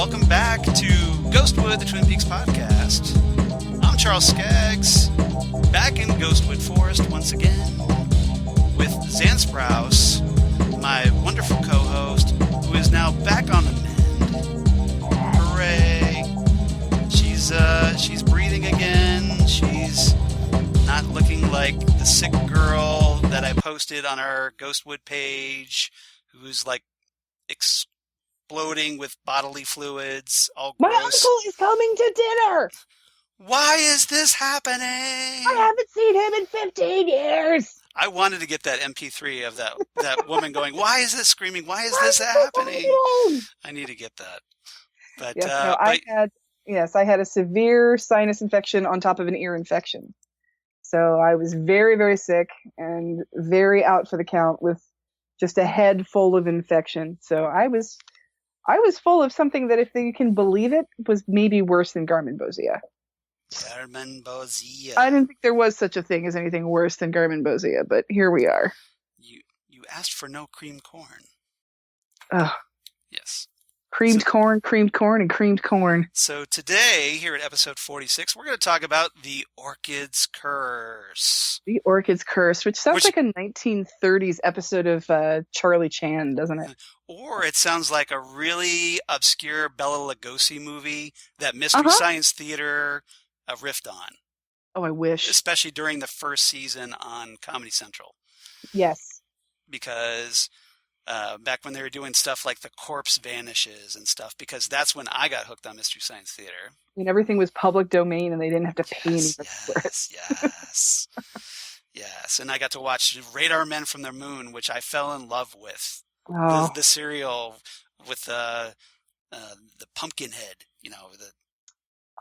welcome back to Ghostwood, the Twin Peaks podcast. I'm Charles Skaggs, back in Ghostwood Forest once again with Xan Sprouse, my wonderful co-host, who is now back on the mend. Hooray! She's breathing again. She's not looking like the sick girl that I posted on our Ghostwood page, who's like exploding with bodily fluids, all My gross. uncle is coming to dinner! Why is this happening? I haven't seen him in 15 years! I wanted to get that MP3 of that woman going, why is this screaming? Why is this happening? I need to get that. But, yes, I had a severe sinus infection on top of an ear infection. So I was very, very sick and very out for the count with just a head full of infection. So I was full of something that, if you can believe it, was maybe worse than Garmonbozia. Garmonbozia. I didn't think there was such a thing as anything worse than Garmonbozia, but here we are. You asked for no creamed corn. Oh. Yes. Creamed corn, and creamed corn. So today, here at episode 46, we're going to talk about the Orchid's Curse. The Orchid's Curse, which sounds like a 1930s episode of Charlie Chan, doesn't it? Or it sounds like a really obscure Bela Lugosi movie that Mystery Science Theater riffed on. Oh, I wish. Especially during the first season on Comedy Central. Yes. Because back when they were doing stuff like The Corpse Vanishes and stuff, because that's when I got hooked on Mystery Science Theater. And everything was public domain and they didn't have to pay anything for it. Yes. And I got to watch Radar Men from the Moon, which I fell in love with. Oh. The serial with the pumpkin head, Oh,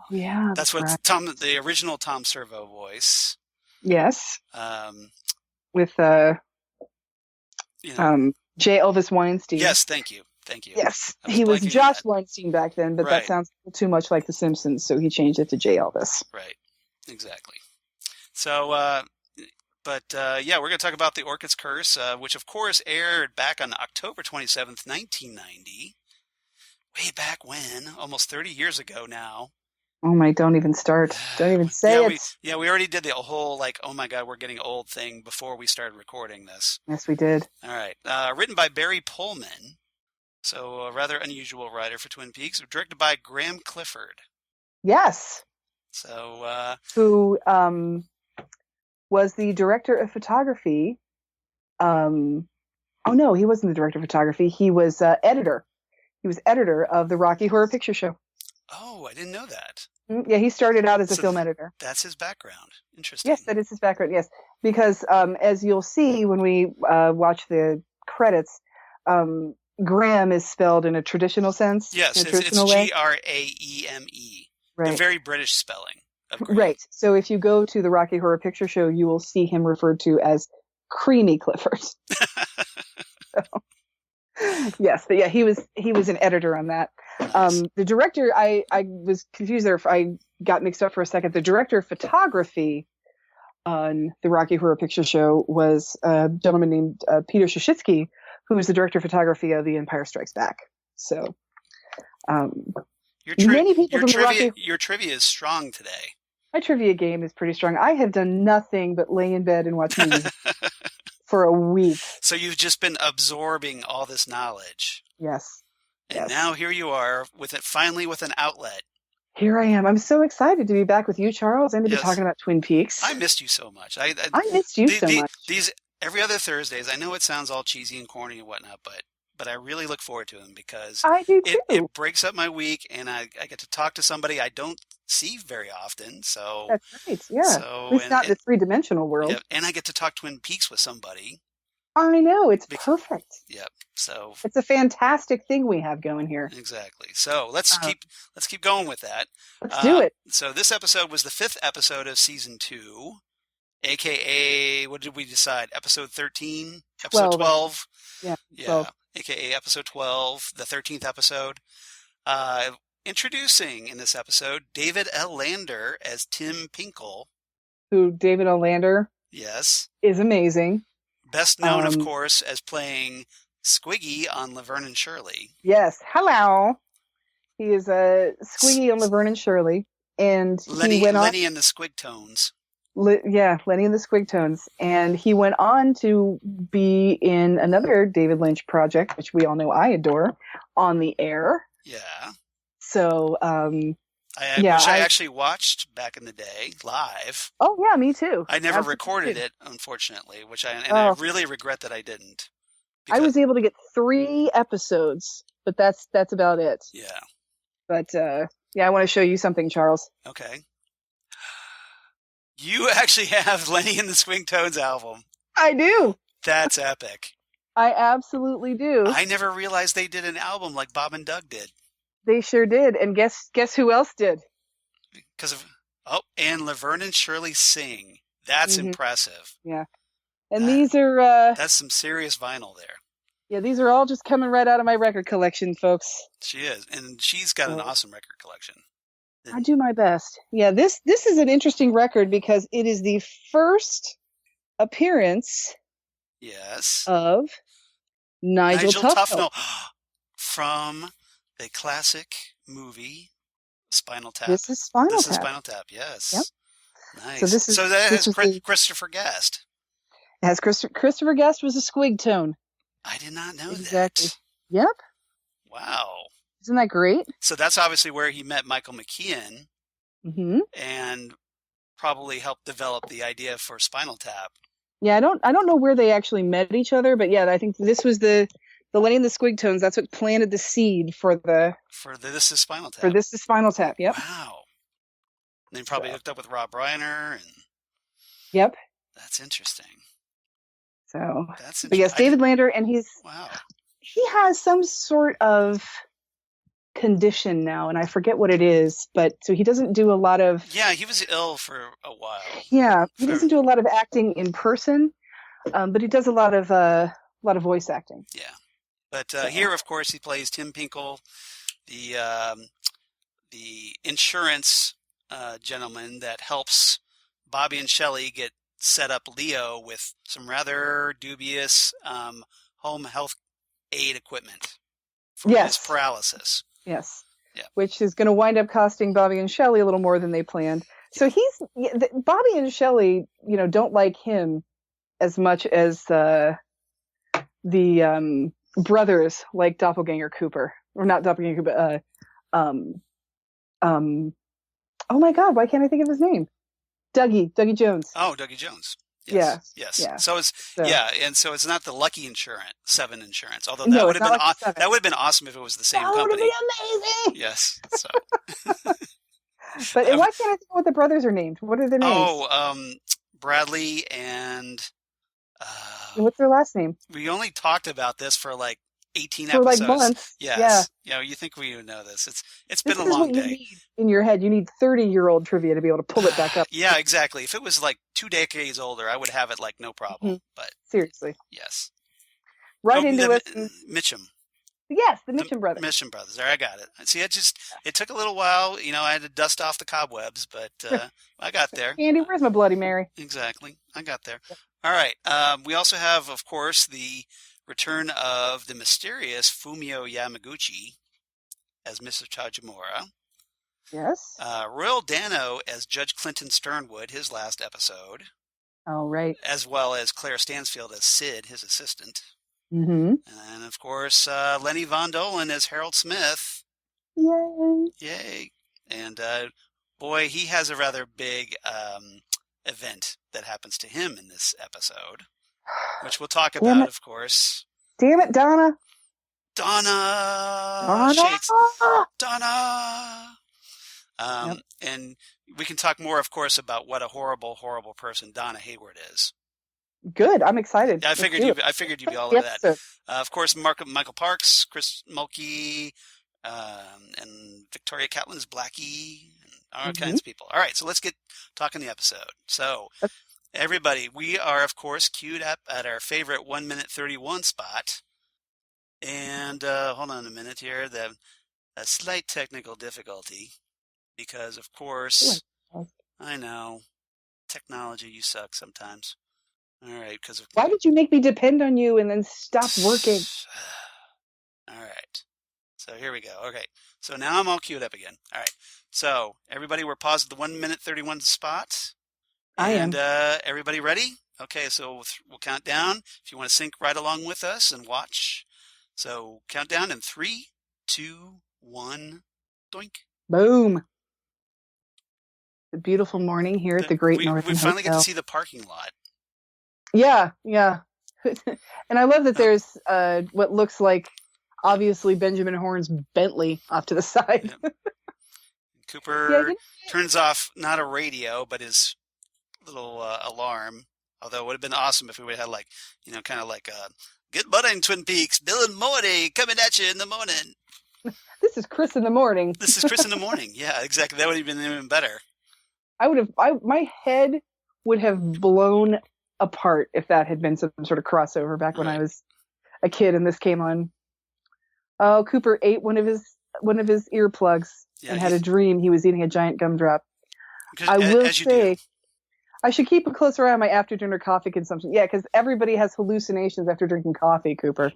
yeah. That's what right. The original Tom Servo voice. Yes. With J. Elvis Weinstein. Yes, thank you. Yes, he was Josh Weinstein back then, but that sounds too much like The Simpsons, so he changed it to J. Elvis. Right, exactly. So, we're going to talk about The Orchid's Curse, which of course aired back on October 27th, 1990. Way back when, almost 30 years ago now. Oh my, don't even start. Don't even say it. We already did the whole, oh my God, we're getting old thing before we started recording this. Yes, we did. All right. Written by Barry Pullman, so a rather unusual writer for Twin Peaks. Directed by Graham Clifford. Yes. So, who was the director of photography. Oh no, he wasn't the director of photography. He was editor. He was editor of the Rocky Horror Picture Show. Oh, I didn't know that. Yeah, he started out as a film editor. That's his background. Interesting. Yes, that is his background, yes. Because as you'll see when we watch the credits, Graham is spelled in a traditional sense. Yes, it's Graeme. Right. The very British spelling of Graham. Right. So if you go to the Rocky Horror Picture Show, you will see him referred to as Creamy Clifford. Yes, but yeah, he was an editor on that. Nice. The director, I was confused there. I got mixed up for a second. The director of photography on the Rocky Horror Picture Show was a gentleman named Peter Shashitsky, who was the director of photography of The Empire Strikes Back. So, many people from the Rocky... Your trivia is strong today. My trivia game is pretty strong. I have done nothing but lay in bed and watch movies for a week. So you've just been absorbing all this knowledge. Yes. And now here you are finally with an outlet. Here I am. I'm so excited to be back with you, Charles, and to be talking about Twin Peaks. I missed you so much. I missed you so much. These every other Thursdays, I know it sounds all cheesy and corny and whatnot, but I really look forward to them because I do too. It breaks up my week, and I get to talk to somebody I don't see very often. So that's right. Yeah. So, at least not in the three-dimensional world. Yeah, and I get to talk Twin Peaks with somebody. I know, it's perfect. Yep. So it's a fantastic thing we have going here. Exactly. So let's keep going with that. Let's do it. So this episode was the 5th episode of season 2, aka what did we decide? Episode 13, episode 12. Yeah. 12. AKA episode 12, the 13th episode. Introducing in this episode David L. Lander as Tim Pinkle. Who David L. Lander? Yes. Is amazing. Best known, of course, as playing Squiggy on Laverne and Shirley. Yes. Hello. He is a Squiggy on Laverne and Shirley, and Lenny, he went on. Lenny and the Squigtones. Lenny and the Squigtones, and he went on to be in another David Lynch project, which we all know I adore, On the Air. Yeah. So, which I actually watched back in the day live. Oh yeah, me too. I never recorded it, unfortunately, I really regret that I didn't. I was able to get 3 episodes, but that's about it. Yeah. But I want to show you something, Charles. Okay. You actually have Lenny and the Squigtones album. I do. That's epic. I absolutely do. I never realized they did an album like Bob and Doug did. They sure did, and guess who else did? And Laverne and Shirley sing. That's impressive. Yeah, and these are that's some serious vinyl there. Yeah, these are all just coming right out of my record collection, folks. She is, and she's got an awesome record collection. I do my best. Yeah, this is an interesting record because it is the first appearance. Yes. Of Nigel Tufnell from the classic movie Spinal Tap. This is Spinal Tap. Yes. Yep. Nice. So that has Christopher Guest. It has Christopher Guest was a Squigtone. I did not know exactly. that. Yep. Wow. Isn't that great? So that's obviously where he met Michael McKean and probably helped develop the idea for Spinal Tap. Yeah, I don't know where they actually met each other, but yeah, I think this was the Lenny and the Squigtones. That's what planted the seed for This Is Spinal Tap. For This Is Spinal Tap. Yep. Wow. And then probably hooked up with Rob Reiner and. Yep. That's interesting. So. But yes, David Lander, and he has some sort of condition now, and I forget what it is, but so he doesn't do a lot of. Yeah, he was ill for a while. Yeah, he doesn't do a lot of acting in person, but he does a lot of voice acting. Yeah, but here, of course, he plays Tim Pinkle, the insurance gentleman that helps Bobby and Shelley get set up Leo with some rather dubious home health aid equipment for his paralysis. Yes. Yeah. Which is going to wind up costing Bobby and Shelley a little more than they planned. So Bobby and Shelley, don't like him as much as the brothers like Doppelganger Cooper, or not Doppelganger Cooper. Oh my God, why can't I think of his name? Dougie Jones. Oh, Dougie Jones. Yes. Yes. Yeah. So it's not the Lucky Insurance 7 insurance. Although that would have been awesome if it was the same company. That would have been amazing. Yes. So. But why can't I think of what the brothers are named? What are their names? Oh, Bradley and. What's their last name? We only talked about this for like 18 episodes. For like months. Yes. Yeah. You think we would know this? It's been a long day. You need in your head, you need 30-year-old trivia to be able to pull it back up. Yeah, exactly. If it was like 2 decades older, I would have it like no problem. But seriously, yes. Into it. Mitchum. Yes, the Mitchum brothers. Mitchum brothers. There, I got it. See, it took a little while. I had to dust off the cobwebs, but I got there. Andy, where's my Bloody Mary? Exactly. I got there. All right. We also have, of course, the return of the mysterious Fumio Yamaguchi as Mr. Tajimura. Yes. Royal Dano as Judge Clinton Sternwood, his last episode. Oh, right. As well as Claire Stansfield as Sid, his assistant. Mm-hmm. And, of course, Lenny Von Dolan as Harold Smith. Yay. And, boy, he has a rather big event that happens to him in this episode, which we'll talk about, of course. Damn it, Donna. Donna. And we can talk more, of course, about what a horrible, horrible person Donna Hayward is. Good. I'm excited. Yeah, I figured you'd be all over that. Of course, Michael Parks, Chris Mulkey, and Victoria Catlin's Blackie, and all kinds of people. All right, so let's get talking the episode. So, everybody, we are, of course, queued up at our favorite 1 minute 31 spot. And hold on a minute here. A slight technical difficulty because, of course, I know, technology, you suck sometimes. All right, why did you make me depend on you and then stop working? All right. So here we go. Okay. So now I'm all queued up again. All right. So everybody, we're paused at the 1 minute 31 spot. I am. And everybody ready? Okay, so we'll count down. If you want to sync right along with us and watch. So count down in 3, 2, 1, doink. Boom. The beautiful morning here at the Great Northern We finally Hotel. get to see the parking lot. Yeah. And I love that there's what looks like obviously Benjamin Horne's Bentley off to the side. Yep. Cooper turns off not a radio, but his little alarm. Although it would have been awesome if we would have had kind of like good morning, Twin Peaks, Bill and Morty coming at you in the morning. This is Chris in the morning. This is Chris in the morning. Yeah, exactly. That would have been even better. My head would have blown apart if that had been some sort of crossover back when I was a kid and this came on. Oh, Cooper ate one of his earplugs and had a dream he was eating a giant gumdrop. I will say, I should keep a closer eye on my after dinner coffee consumption. Yeah, because everybody has hallucinations after drinking coffee, Cooper.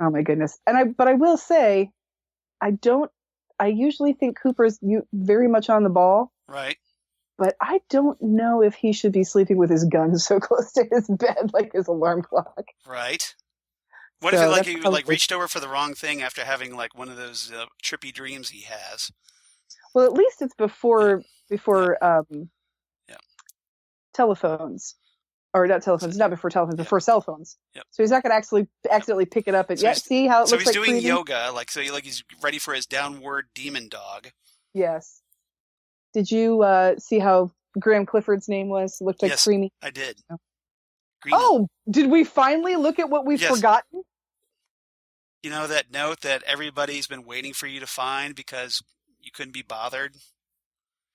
Oh my goodness. But I will say, I usually think Cooper's very much on the ball. Right. But I don't know if he should be sleeping with his gun so close to his bed, like his alarm clock. Right. What if he reached over for the wrong thing after having one of those trippy dreams he has? Well, at least it's before telephones, or not telephones, not before telephones, before cell phones. Yep. So he's not going to accidentally pick it up and see how it looks like. So he's doing yoga, he's ready for his downward demon dog. Yes. Did you see how Graham Clifford's name was? It looked like Creamy. I did. Oh, did we finally look at what we've forgotten? You know that note that everybody's been waiting for you to find because you couldn't be bothered?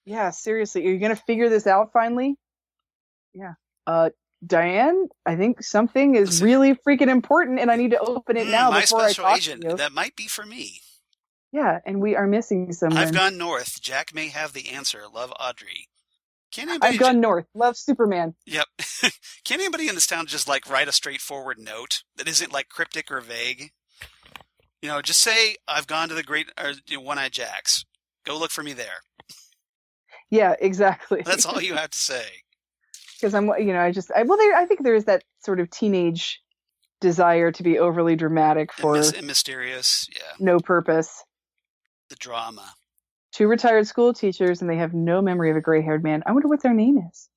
Yeah, seriously. Are you going to figure this out finally? Yeah. Diane, I think something is really freaking important and I need to open it now before I talk to you. My special agent, that might be for me. Yeah, and we are missing someone. I've gone north. Jack may have the answer. Love, Audrey. I've gone north. Love, Superman. Yep. Can anybody in this town just write a straightforward note that isn't cryptic or vague? Just say, I've gone to the One-Eyed Jack's. Go look for me there. Yeah, exactly. That's all you have to say. Because I think there is that sort of teenage desire to be overly dramatic for and mysterious. Yeah. No purpose. The drama. 2 retired school teachers, and they have no memory of a gray-haired man. I wonder what their name is.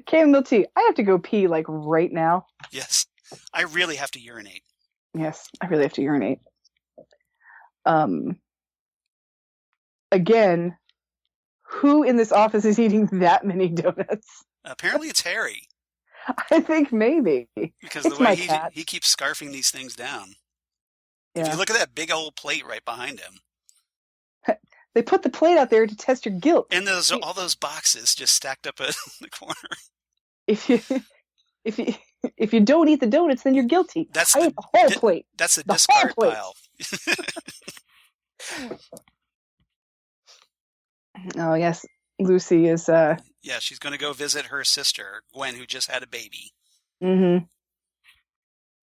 Cam Milty, I have to go pee right now. Yes, I really have to urinate. Yes, I really have to urinate. Again, who in this office is eating that many donuts? Apparently it's Harry. I think maybe. Because the way he keeps scarfing these things down. Yeah. If you look at that big old plate right behind him. They put the plate out there to test your guilt. And all those boxes just stacked up in the corner. If you don't eat the donuts, then you're guilty. I ate the whole plate. That's the discard pile. Oh yes, Lucy is. Yeah, she's going to go visit her sister Gwen, who just had a baby. Mm-hmm.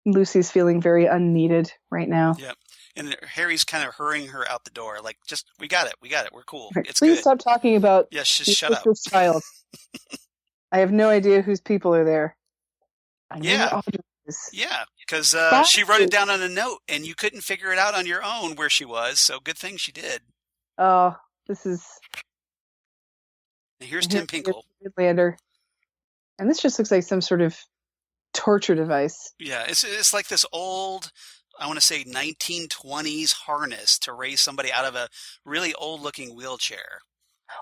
Lucy's feeling very unneeded right now. Yep. And Harry's kind of hurrying her out the door, we got it, we're cool. Right. It's Please good. Stop talking about. Yes, just shut up. Child. I have no idea whose people are there. I know Audrey is. Yeah, because she wrote it down on a note, and you couldn't figure it out on your own where she was. So good thing she did. Oh, this is. And here's Tim Pinkle. Lander. And this just looks like some sort of torture device. Yeah, it's like this old, I want to say 1920s harness to raise somebody out of a really old-looking wheelchair.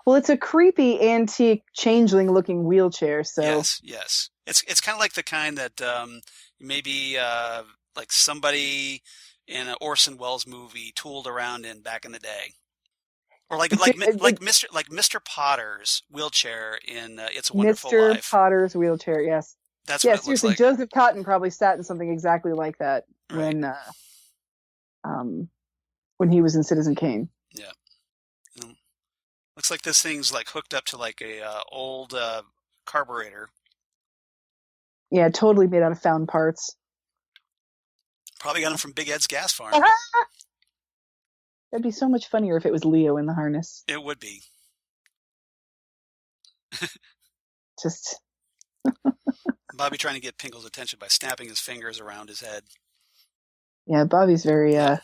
Well, it's a creepy, antique, changeling-looking wheelchair. So yes. It's kind of like the kind that maybe somebody in an Orson Welles movie tooled around in back in the day. Or like Mr. Potter's wheelchair in It's a Wonderful Life. Mr. Potter's wheelchair, yes. That's what it looks like. Joseph Cotton probably sat in something exactly like that when he was in Citizen Kane. Yeah. Looks like this thing's hooked up to a old carburetor. Yeah, totally made out of found parts. Probably got him from Big Ed's gas farm. That'd be so much funnier if it was Leo in the harness. It would be. Just Bobby trying to get Pinkle's attention by snapping his fingers around his head. yeah, Bobby's very Yeah.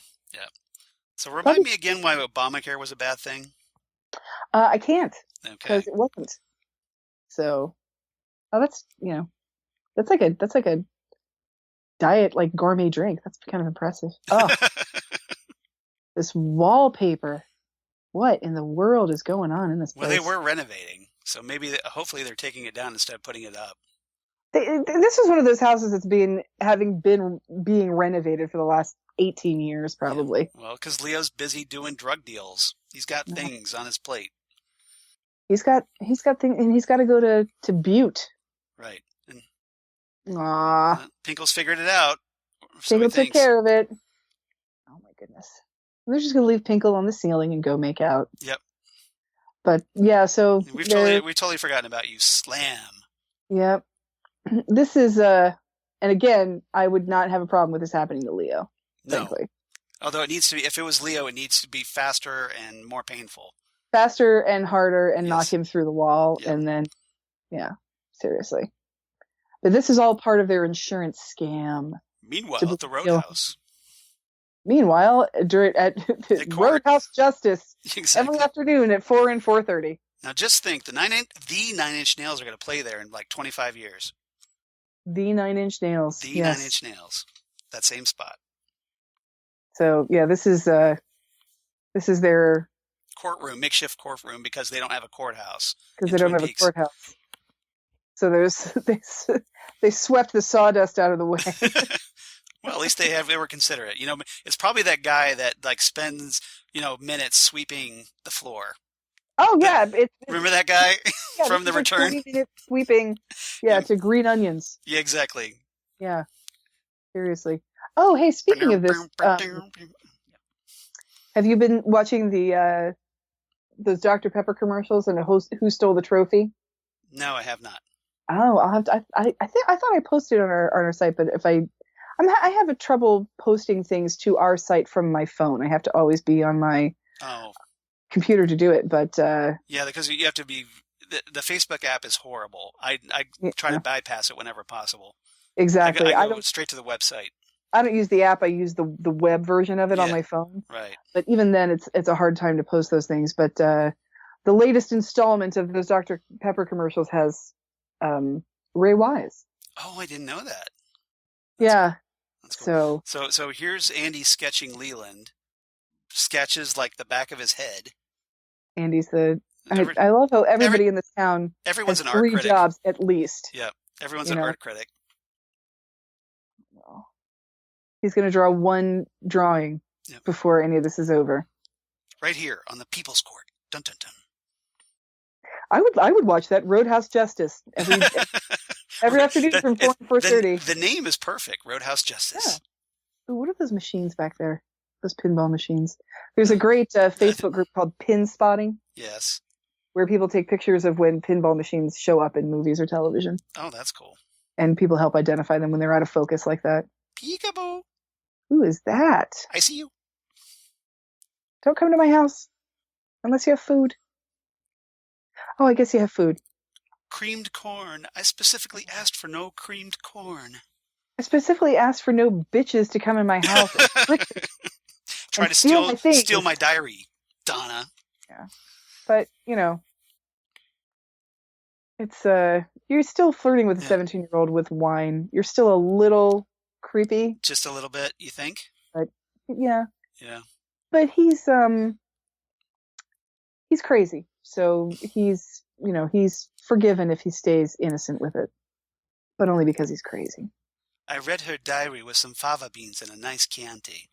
So remind me again why Obamacare was a bad thing. I can't Okay. because it wasn't. So, that's that's like a diet like gourmet drink. That's kind of impressive. Oh, this wallpaper. What in the world is going on in this place? Well, they were renovating, so maybe hopefully they're taking it down instead of putting it up. This is one of those houses that's being renovated for the last 18 years, probably. Yeah. Well, because Leo's busy doing drug deals. He's got things on his plate. He's got things, and he's got to go to Butte. Right. And Pinkle's figured it out. Pinkle took care of it. Oh my goodness. They're just gonna leave Pinkle on the ceiling and go make out. Yep. But yeah, so we've totally forgotten about you, Slam. Yep. This is and again, I would not have a problem with this happening to Leo. No. Frankly. Although it needs to be, if it was Leo, it needs to be faster and more painful. Faster and harder, and knock him through the wall, Yep. and then, seriously. But this is all part of their insurance scam. Meanwhile, at the Roadhouse. Meanwhile, at Roadhouse Justice, Exactly. every afternoon at 4 and 4:30. Now just think, the Nine Inch Nails are going to play there in like 25 years. The 9 Inch Nails. The 9 Inch Nails. That same spot. So yeah, this is their courtroom, makeshift courtroom, because they don't have a courthouse. Because they don't have a courthouse. So they swept the sawdust out of the way. Well, at least they were considerate. It's probably that guy that like spends minutes sweeping the floor. Oh yeah, remember that guy from The Return? 20 minutes sweeping, to green onions. Yeah, exactly. Yeah, seriously. Oh, hey, speaking of this, have you been watching those Dr. Pepper commercials and Who Stole the Trophy? No, I have not. Oh, I'll have to. I thought I posted on our site, but if I have a trouble posting things to our site from my phone. I have to always be on my computer to do it. But yeah, because you have to be. The Facebook app is horrible. I try to bypass it whenever possible. Exactly. I go straight to the website. I don't use the app. I use the web version of it on my phone. Right. But even then, it's a hard time to post those things. But the latest installment of those Dr. Pepper commercials has Ray Wise. Oh, I didn't know that. That's cool. So here's Andy sketching Leland. Sketches like the back of his head. Andy's I love how everybody in this town everyone's has an art 3 critic. jobs at least. Yeah, everyone's an art critic. Well, he's going to draw one drawing before any of this is over. Right here on the People's Court. Dun dun dun. I would watch that Roadhouse Justice every afternoon from 4 to 4:30. The name is perfect, Roadhouse Justice. Yeah. Ooh, what are those machines back there? Those pinball machines. There's a great Facebook group called Pin Spotting. Yes. Where people take pictures of when pinball machines show up in movies or television. Oh, that's cool. And people help identify them when they're out of focus like that. Peekaboo. Who is that? I see you. Don't come to my house unless you have food. Oh, I guess you have food. Creamed corn. I specifically asked for no creamed corn. I specifically asked for no bitches to come in my house and try to steal my diary, Donna. Yeah. But, it's you're still flirting with a 17-year-old with wine. You're still a little creepy. Just a little bit, you think? But yeah. Yeah. But he's crazy. So he's forgiven if he stays innocent with it. But only because he's crazy. I read her diary with some fava beans and a nice Chianti.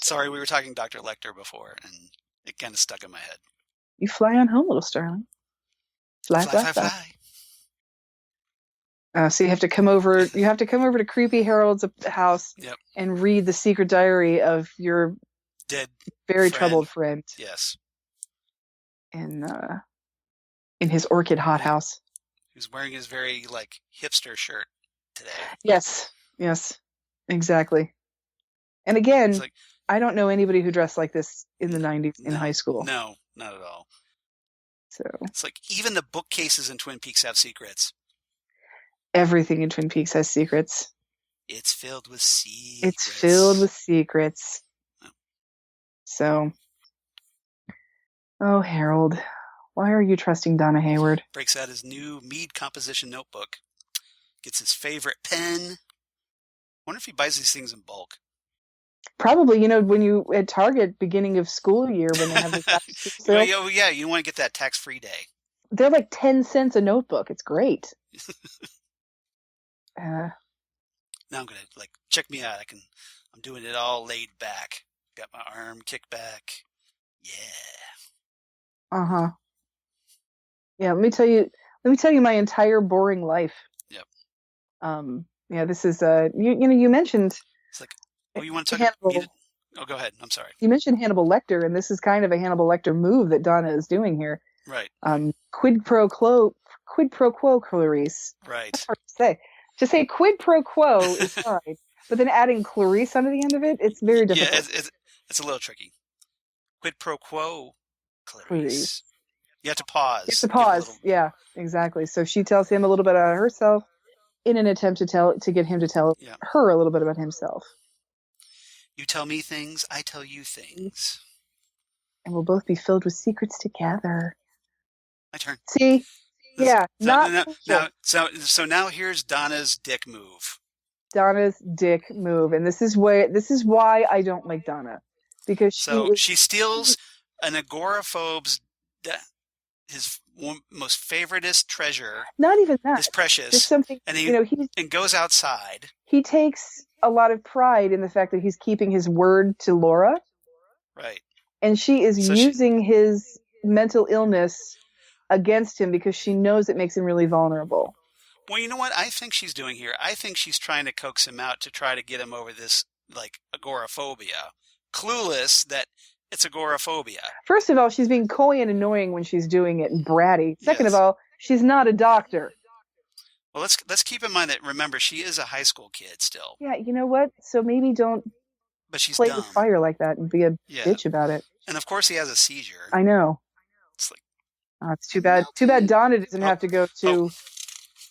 Sorry, we were talking Dr. Lecter before, and it kind of stuck in my head. You fly on home, little starling. Fly. So you have to come over. You have to come over to Creepy Harold's house and read the secret diary of your dead, very troubled friend. Yes. In his Orchid hothouse. He's wearing his very hipster shirt today. Yes. Exactly. And again, It's like, I don't know anybody who dressed like this in the 90s in high school. No, not at all. So it's like even the bookcases in Twin Peaks have secrets. Everything in Twin Peaks has secrets. It's filled with secrets. It's filled with secrets. Oh. So, oh, Harold, why are you trusting Donna Hayward? Breaks out his new Mead composition notebook. Gets his favorite pen. Wonder if he buys these things in bulk. Probably, when you at Target beginning of school year when they have the sale, yeah, you want to get that tax-free day. They're like 10 cents a notebook. It's great. Now I'm gonna check me out. I'm doing it all laid back. Got my arm kicked back. Yeah. Yeah. Let me tell you my entire boring life. Yep. Yeah. This is you mentioned. It's like, you want to talk about? Oh, go ahead. I'm sorry. You mentioned Hannibal Lecter, and this is kind of a Hannibal Lecter move that Donna is doing here. Right. Quid pro quo, Clarice. Right. That's hard to say. To say quid pro quo is fine, but then adding Clarice onto the end of it, it's very difficult. Yeah, it's a little tricky. Quid pro quo, Clarice. You have to pause. Yeah, exactly. So she tells him a little bit about herself in an attempt to get him to tell her a little bit about himself. You tell me things, I tell you things. And we'll both be filled with secrets together. My turn. See? Yeah. So now here's Donna's dick move. Donna's dick move. And this is why I don't like Donna. Because she steals an agoraphobe's his most favoritist treasure. Not even that. His precious. There's something, and goes outside. He takes a lot of pride in the fact that he's keeping his word to Laura. Right. And she is using his mental illness against him because she knows it makes him really vulnerable. Well, you know what I think she's doing here? I think she's trying to coax him out to try to get him over this, agoraphobia. Clueless that it's agoraphobia. First of all, she's being coy and annoying when she's doing it and bratty. Second of all, she's not a doctor. Well, let's keep in mind that, remember, she is a high school kid still. Yeah, you know what? So maybe don't play with fire like that and be a bitch about it. And of course he has a seizure. I know. It's like, it's too bad. Too bad Donna doesn't have to go to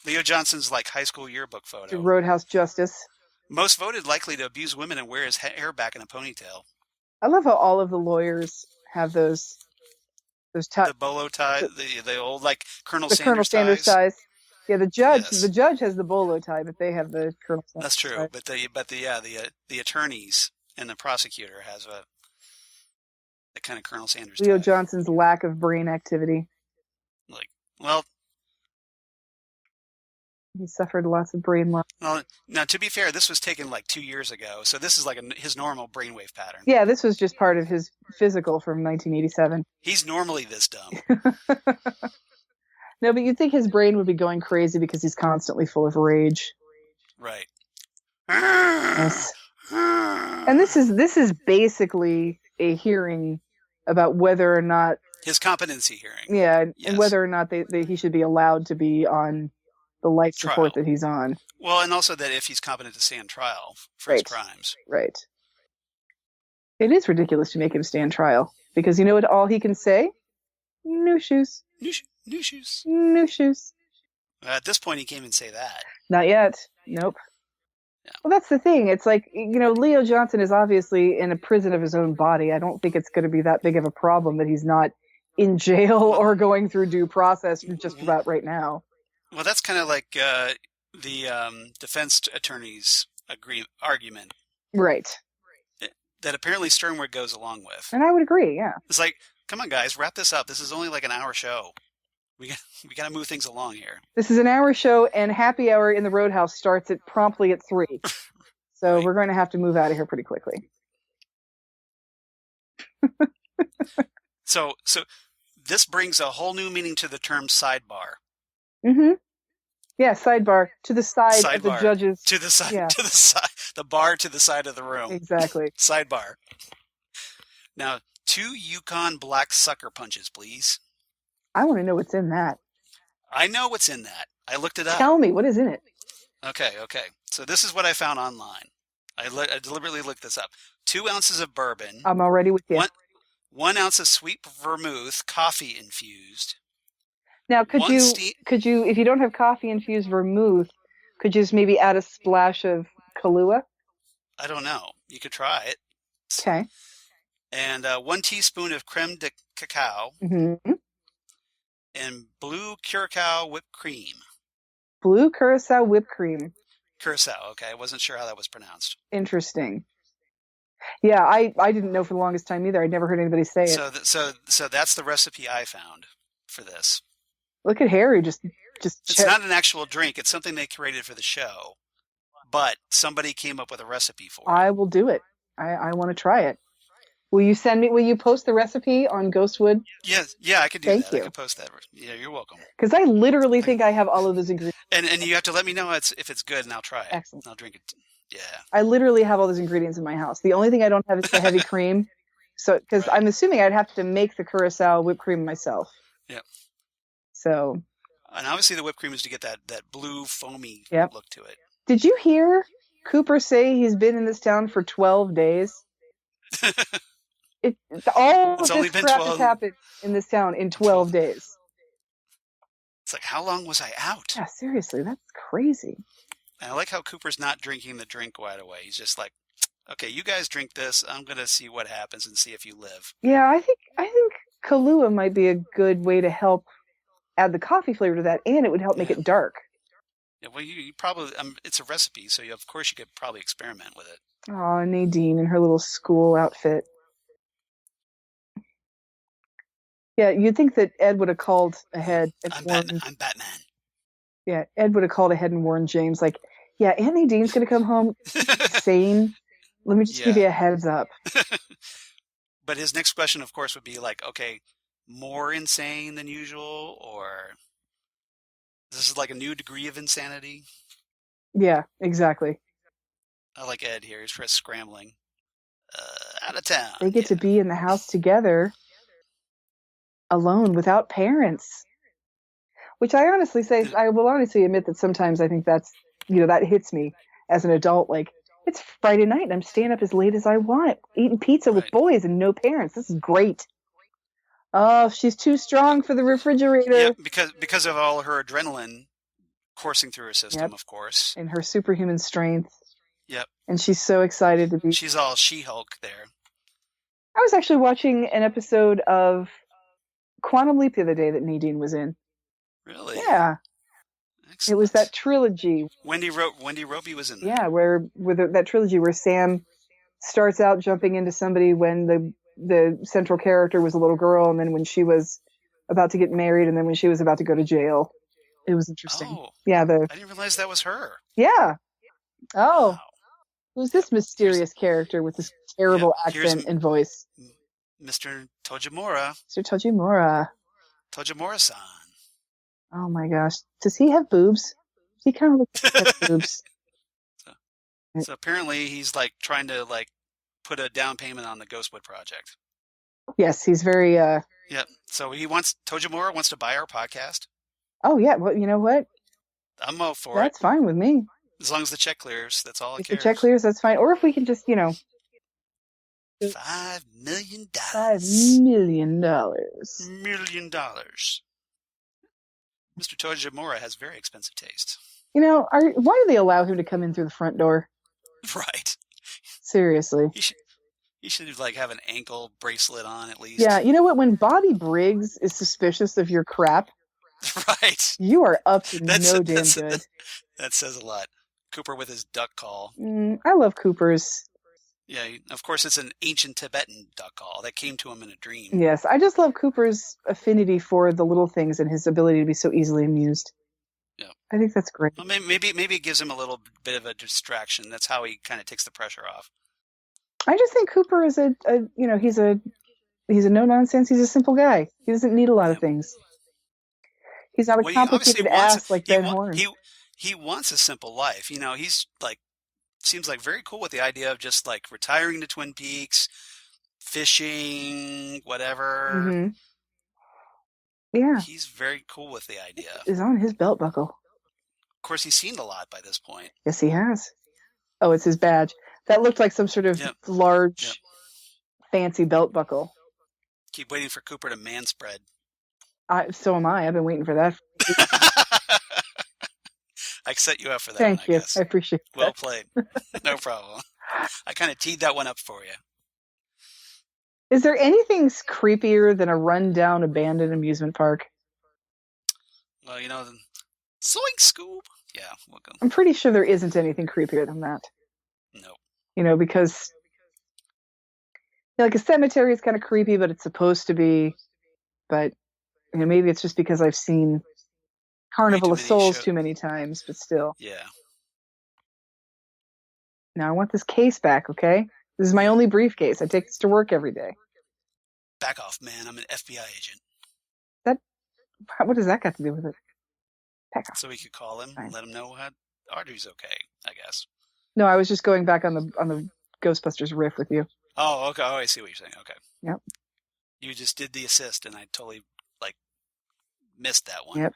Leo Johnson's high school yearbook photo. To Roadhouse Justice. Most voted likely to abuse women and wear his hair back in a ponytail. I love how all of the lawyers have those the bolo tie, the old Colonel Sanders ties. Yeah, the judge has the bolo tie, but they have the Colonel Sanders. That's true, tie. but the attorneys and the prosecutor has the kind of Colonel Sanders Leo tie. Johnson's lack of brain activity. He suffered lots of brain loss. Well, now, to be fair, this was taken 2 years ago, so this is his normal brainwave pattern. Yeah, this was just part of his physical from 1987. He's normally this dumb. No, but you'd think his brain would be going crazy because he's constantly full of rage. Right. Yes. And this is basically a hearing about whether or not... His competency hearing. Yeah, and whether or not he should be allowed to be on the life support that he's on. Well, and also that if he's competent to stand trial for his crimes. Right. It is ridiculous to make him stand trial. Because you know what all he can say? New shoes. New shoes. New shoes. At this point, he can't even say that. Not yet. Nope. Yeah. Well, that's the thing. It's Leo Johnson is obviously in a prison of his own body. I don't think it's going to be that big of a problem that he's not in jail or going through due process just about right now. Well, that's kind of like the defense attorney's argument. Right. That apparently Sternberg goes along with. And I would agree, yeah. It's come on, guys, wrap this up. This is only an hour show. We got to move things along here. This is an hour show, and happy hour in the Roadhouse starts promptly at 3. So right. We're going to have to move out of here pretty quickly. So this brings a whole new meaning to the term sidebar. Mm-hmm. Yeah, sidebar to the side of the judges. To the side. Yeah. To the side. The bar to the side of the room. Exactly. Sidebar. Now, 2 Yukon black sucker punches, please. I want to know what's in that. I know what's in that. I looked it up. Tell me, what is in it? Okay, okay. So this is what I found online. I deliberately looked this up. 2 ounces of bourbon, I'm already with you. one 1 ounce of sweet vermouth, coffee infused. Now, One steam. could you, if you don't have coffee infused vermouth, could you just maybe add a splash of Kahlua? I don't know. You could try it. Okay. And 1 teaspoon of creme de cacao Mm-hmm. and blue curacao whipped cream. Blue curacao whipped cream. Curacao. Okay, I wasn't sure how that was pronounced. Interesting. Yeah, I didn't know for the longest time either. I'd never heard anybody say it. So that's the recipe I found for this. Look at Harry just It's not an actual drink. It's something they created for the show, but somebody came up with a recipe for it. I will do it. I want to try it. Will you post the recipe on Ghostwood? Yeah, I could do Thank that. you. I could post that. Yeah, you're welcome. Because I literally think I have all of those ingredients. And you have to let me know if it's good, and I'll try it. Excellent. I'll drink it. Yeah. I literally have all those ingredients in my house. The only thing I don't have is the heavy cream. So, because Right. I'm assuming I'd have to make the curacao whipped cream myself. Yep. So. And obviously the whipped cream is to get that blue foamy look to it. Did you hear Cooper say he's been in this town for 12 days? All of this crap has happened in this town in 12 days. It's like, how long was I out? Yeah, seriously, that's crazy. And I like how Cooper's not drinking the drink right away. He's just like, okay, you guys drink this. I'm going to see what happens and see if you live. Yeah, I think Kahlua might be a good way to help add the coffee flavor to that, and it would help make it dark. Yeah, well, you probably, it's a recipe, so of course you could probably experiment with it. Oh, Nadine in her little school outfit. Yeah, you'd think that Ed would have called ahead. I'm Batman. Yeah, Ed would have called ahead and warned James, like, yeah, Aunt Nadine's going to come home insane. Let me just give you a heads up. But his next question, of course, would be like, okay, more insane than usual, or this is like a new degree of insanity? Yeah, exactly. I like Ed here. He's just scrambling. Out of town. They get to be in the house together, alone, without parents. Which I honestly say, I will honestly admit that sometimes I think that's, that hits me as an adult. Like, it's Friday night and I'm staying up as late as I want, eating pizza with boys and no parents. This is great. Oh, she's too strong for the refrigerator. Yeah, because of all her adrenaline coursing through her system, of course. And her superhuman strength. Yep. And she's so excited to be. She's all She-Hulk there. I was actually watching an episode of Quantum Leap the other day that Nadine was in. Really? Yeah. Excellent. It was that trilogy. Wendy Roby was in there. Yeah, where that trilogy where Sam starts out jumping into somebody when the central character was a little girl, and then when she was about to get married, and then when she was about to go to jail. It was interesting. Oh, yeah, I didn't realize that was her. Yeah. Oh. Wow. Who's this mysterious character with this terrible accent and voice? Mr. Tojimura. Mr. Tojimura. Tojimura-san. Oh my gosh. Does he have boobs? He kind of looks like he has boobs. So apparently he's like trying to like put a down payment on the Ghostwood project. Yes, he's very Yep. So Tojimura wants to buy our podcast. Oh yeah, well, you know what? I'm all for it. That's fine with me. As long as the check clears, that's all I care. If the check clears, that's fine. Or if we can just, $5 million. $5 million. $1 million. Mr. Tojimura has very expensive taste. Why do they allow him to come in through the front door? Right. Seriously. He should like have an ankle bracelet on at least. Yeah, you know what? When Bobby Briggs is suspicious of your crap, right, you are up to no damn good. That says a lot. Cooper with his duck call. I love Cooper's. Yeah, of course it's an ancient Tibetan duck call that came to him in a dream. Yes, I just love Cooper's affinity for the little things and his ability to be so easily amused. Yeah, I think that's great. Well, maybe it gives him a little bit of a distraction. That's how he kind of takes the pressure off. I just think Cooper is he's a no nonsense. He's a simple guy. He doesn't need a lot of things. He's not a complicated ass like Ben Horne. He wants a simple life. He's like, seems like very cool with the idea of just like retiring to Twin Peaks, fishing, whatever. Mm-hmm. Yeah. He's very cool with the idea. Is on his belt buckle. Of course, he's seen a lot by this point. Yes, he has. Oh, it's his badge. That looked like some sort of large, fancy belt buckle. Keep waiting for Cooper to manspread. So am I. I've been waiting for that. I set you up for that. Thank you. Guess. I appreciate it. Well played. No problem. I kind of teed that one up for you. Is there anything creepier than a rundown, abandoned amusement park? Well, the Zoink Scoop. Yeah, we'll go. I'm pretty sure there isn't anything creepier than that. No. Because like a cemetery is kind of creepy, but it's supposed to be. But maybe it's just because I've seen Carnival of Souls too many times, but still. Yeah. Now I want this case back, okay? This is my only briefcase. I take this to work every day. Back off, man. I'm an FBI agent. What does that got to do with it? Back off. So we could call him and let him know Audrey's okay, I guess. No, I was just going back on the Ghostbusters riff with you. Oh, okay. Oh, I see what you're saying. Okay. Yep. You just did the assist, and I totally, missed that one. Yep.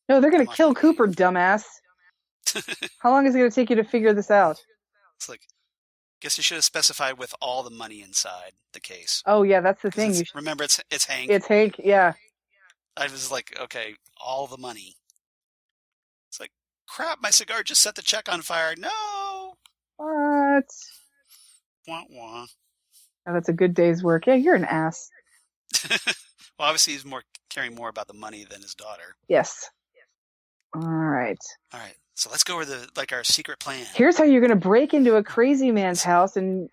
No, they're going to kill Cooper, dumbass. How long is it going to take you to figure this out? It's guess you should have specified with all the money inside the case. Oh, yeah, that's the thing. Remember, it's Hank. It's Hank, yeah. I was like, okay, all the money. It's like, crap, my cigar just set the check on fire. No! What? Wah, wah. Oh, that's a good day's work. Yeah, you're an ass. Well, obviously he's caring more about the money than his daughter. Yes. All right. So let's go over our secret plan. Here's how you're going to break into a crazy man's house and.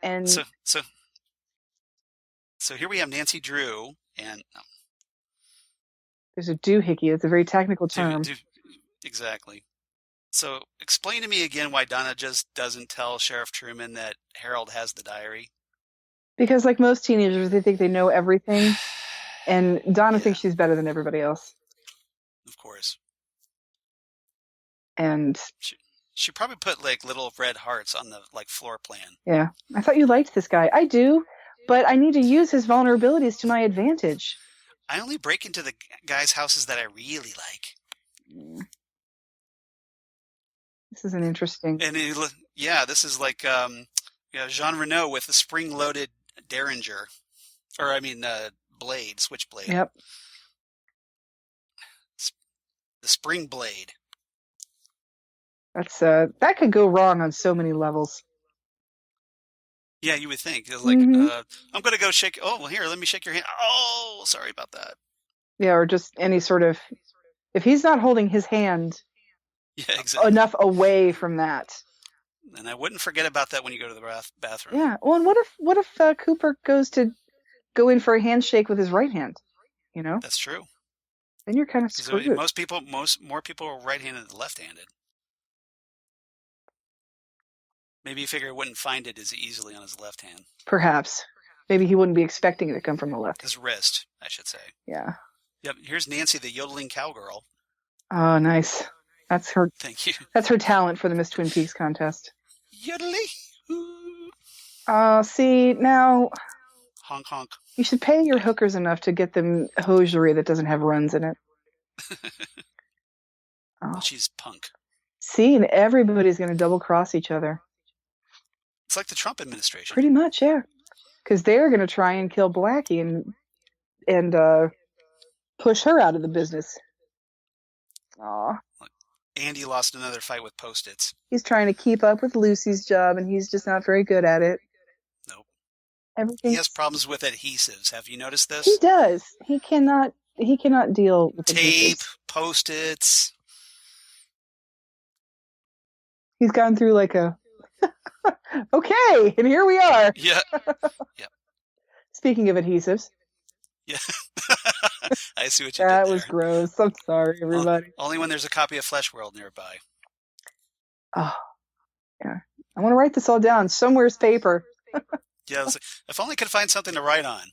So here we have Nancy Drew and. There's a doohickey. It's a very technical term. Exactly. So explain to me again why Donna just doesn't tell Sheriff Truman that Harold has the diary. Because like most teenagers, they think they know everything. And Donna thinks she's better than everybody else. Of course. And she probably put little red hearts on the floor plan. Yeah. I thought you liked this guy. I do, but I need to use his vulnerabilities to my advantage. I only break into the guys' houses that I really like. This is an interesting. And this is Jean Renault with the spring-loaded Derringer, blade, switchblade. Yep. The spring blade. That's that could go wrong on so many levels. Yeah, you would think. It's I'm going to go shake. Oh, well, here, let me shake your hand. Oh, sorry about that. Yeah, or just any sort of. If he's not holding his hand enough away from that. And I wouldn't forget about that when you go to the bathroom. Yeah. Well, and what if Cooper goes to go in for a handshake with his right hand? That's true. Then you're kind of screwed. More people are right-handed than left-handed. Maybe you figure he wouldn't find it as easily on his left hand. Perhaps. Maybe he wouldn't be expecting it to come from the left. His wrist, I should say. Yeah. Yep. Here's Nancy, the yodeling cowgirl. Oh, nice. That's her. Thank you. That's her talent for the Miss Twin Peaks contest. Yodeling. See, now. Honk, honk. You should pay your hookers enough to get them hosiery that doesn't have runs in it. Well, she's punk. See, and everybody's going to double-cross each other. It's like the Trump administration. Pretty much, yeah. Because they're going to try and kill Blackie and push her out of the business. Aw. Andy lost another fight with Post-its. He's trying to keep up with Lucy's job, and he's just not very good at it. Nope. Everything. He has problems with adhesives. Have you noticed this? He does. He cannot deal with tape, adhesives. Post-its. He's gone through okay, and here we are. Yeah. Yep. Speaking of adhesives. Yeah. I see what you did That there. was gross. I'm sorry, everybody. Only when there's a copy of Flesh World nearby. Oh, yeah. I want to write this all down. Somewhere's paper. Yeah, if only I could find something to write on.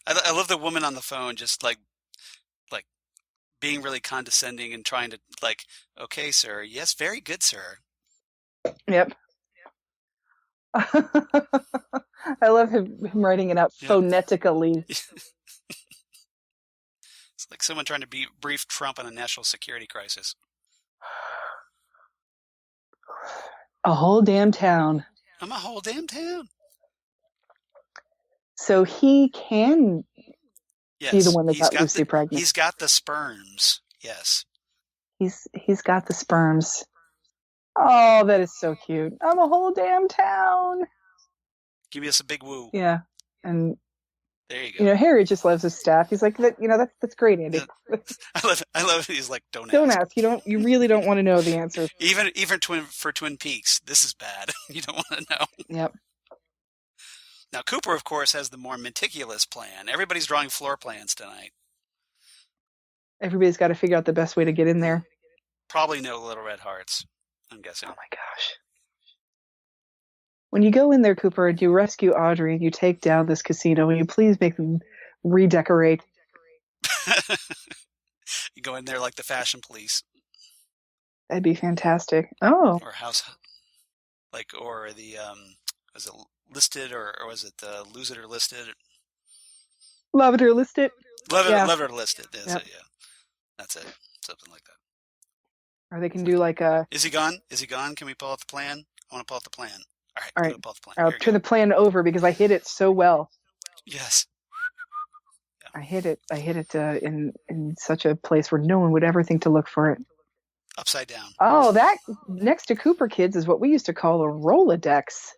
I love the woman on the phone just being really condescending and trying to okay, sir. Yes, very good, sir. Yep. I love him writing it out phonetically. It's like someone trying to brief Trump on a national security crisis. A whole damn town. I'm a whole damn town. So he can be the one that got Lucy pregnant. He's got the sperms. Yes. He's got the sperms. Oh, that is so cute. I'm a whole damn town. Give us a big woo. Yeah. And there you go. Harry just loves his staff. He's like, that's great, Andy. I love it. He's like, don't ask. You really don't want to know the answer. Even for Twin Peaks, this is bad. You don't want to know. Yep. Now, Cooper, of course, has the more meticulous plan. Everybody's drawing floor plans tonight. Everybody's got to figure out the best way to get in there. Probably no Little Red Hearts, I'm guessing. Oh, my gosh. When you go in there, Cooper, and you rescue Audrey and you take down this casino, will you please make them redecorate? You go in there like the fashion police. That'd be fantastic. Oh. Or or the, was it listed or was it lose it or listed? Love it or list it. Love it or list it. That's it, yeah. That's it. Something like that. Or they can do like a... Is he gone? Can we pull out the plan? I want to pull out the plan. All right. Pull out the plan. I'll turn the plan over because I hit it so well. Yes. Yeah. I hit it in such a place where no one would ever think to look for it. Upside down. Oh, that next to Cooper Kids is what we used to call a Rolodex.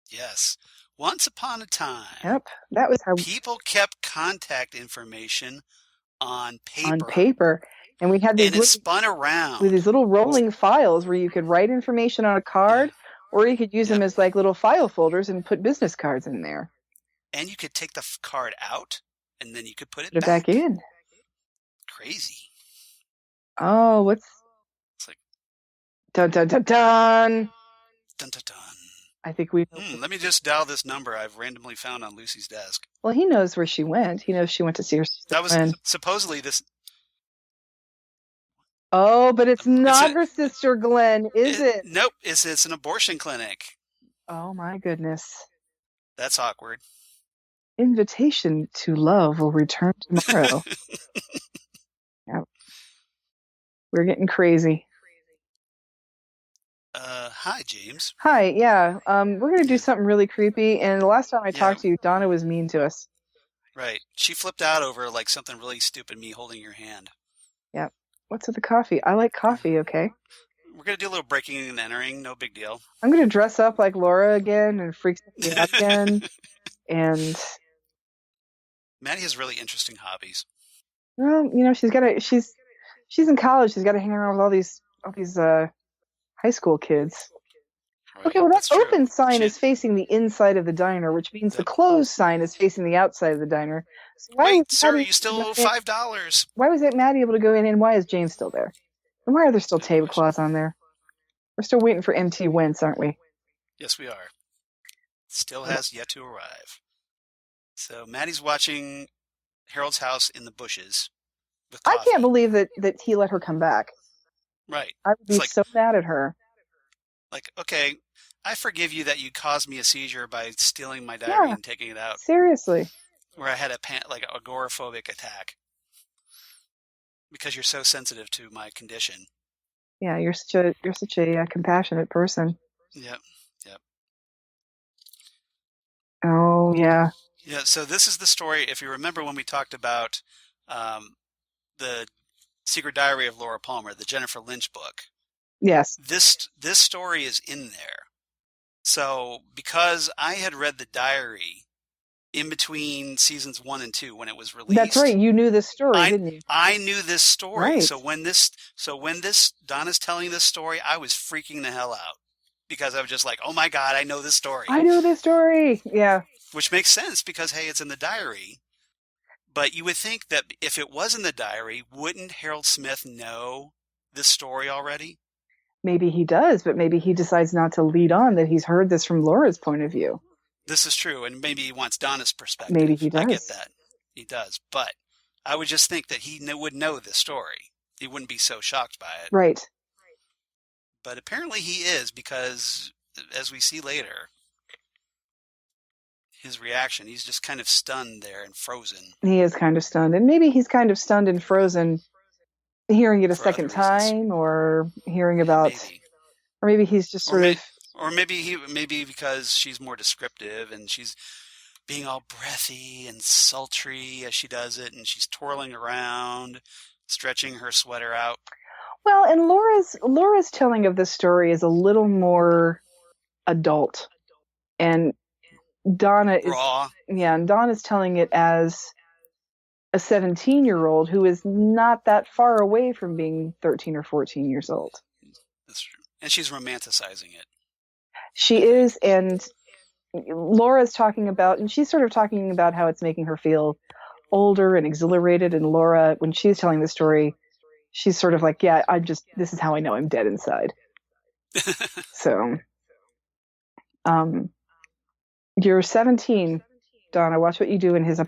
Yes. Once upon a time. Yep. That was how people kept contact information on paper. On paper. And we had these it spun around. With these little rolling files where you could write information on a card, or you could use them as like little file folders and put business cards in there. And you could take the card out, and then you could put it back in. Crazy. Oh, it's like dun dun dun dun. Dun dun dun. I think we. Let me just dial this number I've randomly found on Lucy's desk. Well, he knows where she went. He knows she went to see her sister. That was supposedly this. Oh, but it's not her sister Glenn, is it? Nope, it's an abortion clinic. Oh my goodness. That's awkward. Invitation to Love will return tomorrow. Yep. We're getting crazy. Hi, James. Hi, yeah. We're going to do something really creepy, and the last time I talked to you, Donna was mean to us. Right. She flipped out over like something really stupid, me holding your hand. Yep. What's with the coffee? I like coffee, okay? We're going to do a little breaking and entering, no big deal. I'm going to dress up like Laura again and freak me out again. And Maddie has really interesting hobbies. Well, she's in college. She's got to hang around with all these high school kids. Right, okay, well, that open sign is facing the inside of the diner, which means the closed sign is facing the outside of the diner. So wait, sir, you still owe $5. Why was Maddie able to go in, and why is James still there? And why are there still tablecloths on there? We're still waiting for MT Wentz, aren't we? Yes, we are. Still has yet to arrive. So Maddie's watching Harold's house in the bushes with coffee. I can't believe that he let her come back. Right. I would be so mad at her. Like, okay, I forgive you that you caused me a seizure by stealing my diary and taking it out. Seriously. Where I had an agoraphobic attack. Because you're so sensitive to my condition. Yeah, you're such a compassionate person. Yep. Oh, yeah. Yeah, so this is the story, if you remember when we talked about the Secret Diary of Laura Palmer, the Jennifer Lynch book. Yes. This story is in there. So because I had read the diary in between seasons 1 and 2 when it was released. That's right. You knew this story, didn't you? I knew this story. Right. So when Donna's telling this story, I was freaking the hell out. Because I was just like, oh my God, I know this story. I know this story. Yeah. Which makes sense because, hey, it's in the diary. But you would think that if it was in the diary, wouldn't Harold Smith know this story already? Maybe he does, but maybe he decides not to lead on that he's heard this from Laura's point of view. This is true, and maybe he wants Donna's perspective. Maybe he does. I get that. He does. But I would just think that he would know this story. He wouldn't be so shocked by it. Right. But apparently he is because, as we see later, his reaction. He's just kind of stunned there and frozen. He is kind of stunned. And maybe he's kind of stunned and frozen hearing it a For second other reasons. time, or hearing about... Maybe. Or maybe he's just sort of... Or maybe because she's more descriptive and she's being all breathy and sultry as she does it, and she's twirling around, stretching her sweater out. Well, and Laura's telling of this story is a little more adult, and Donna is Raw. Yeah, and Donna's telling it as a 17-year-old who is not that far away from being 13 or 14 years old. That's true. And she's romanticizing it. She is, and Laura's talking about, and she's sort of talking about how it's making her feel older and exhilarated, and Laura, when she's telling the story, she's sort of like, yeah, this is how I know I'm dead inside. So, you're 17, Donna. Watch what you do in his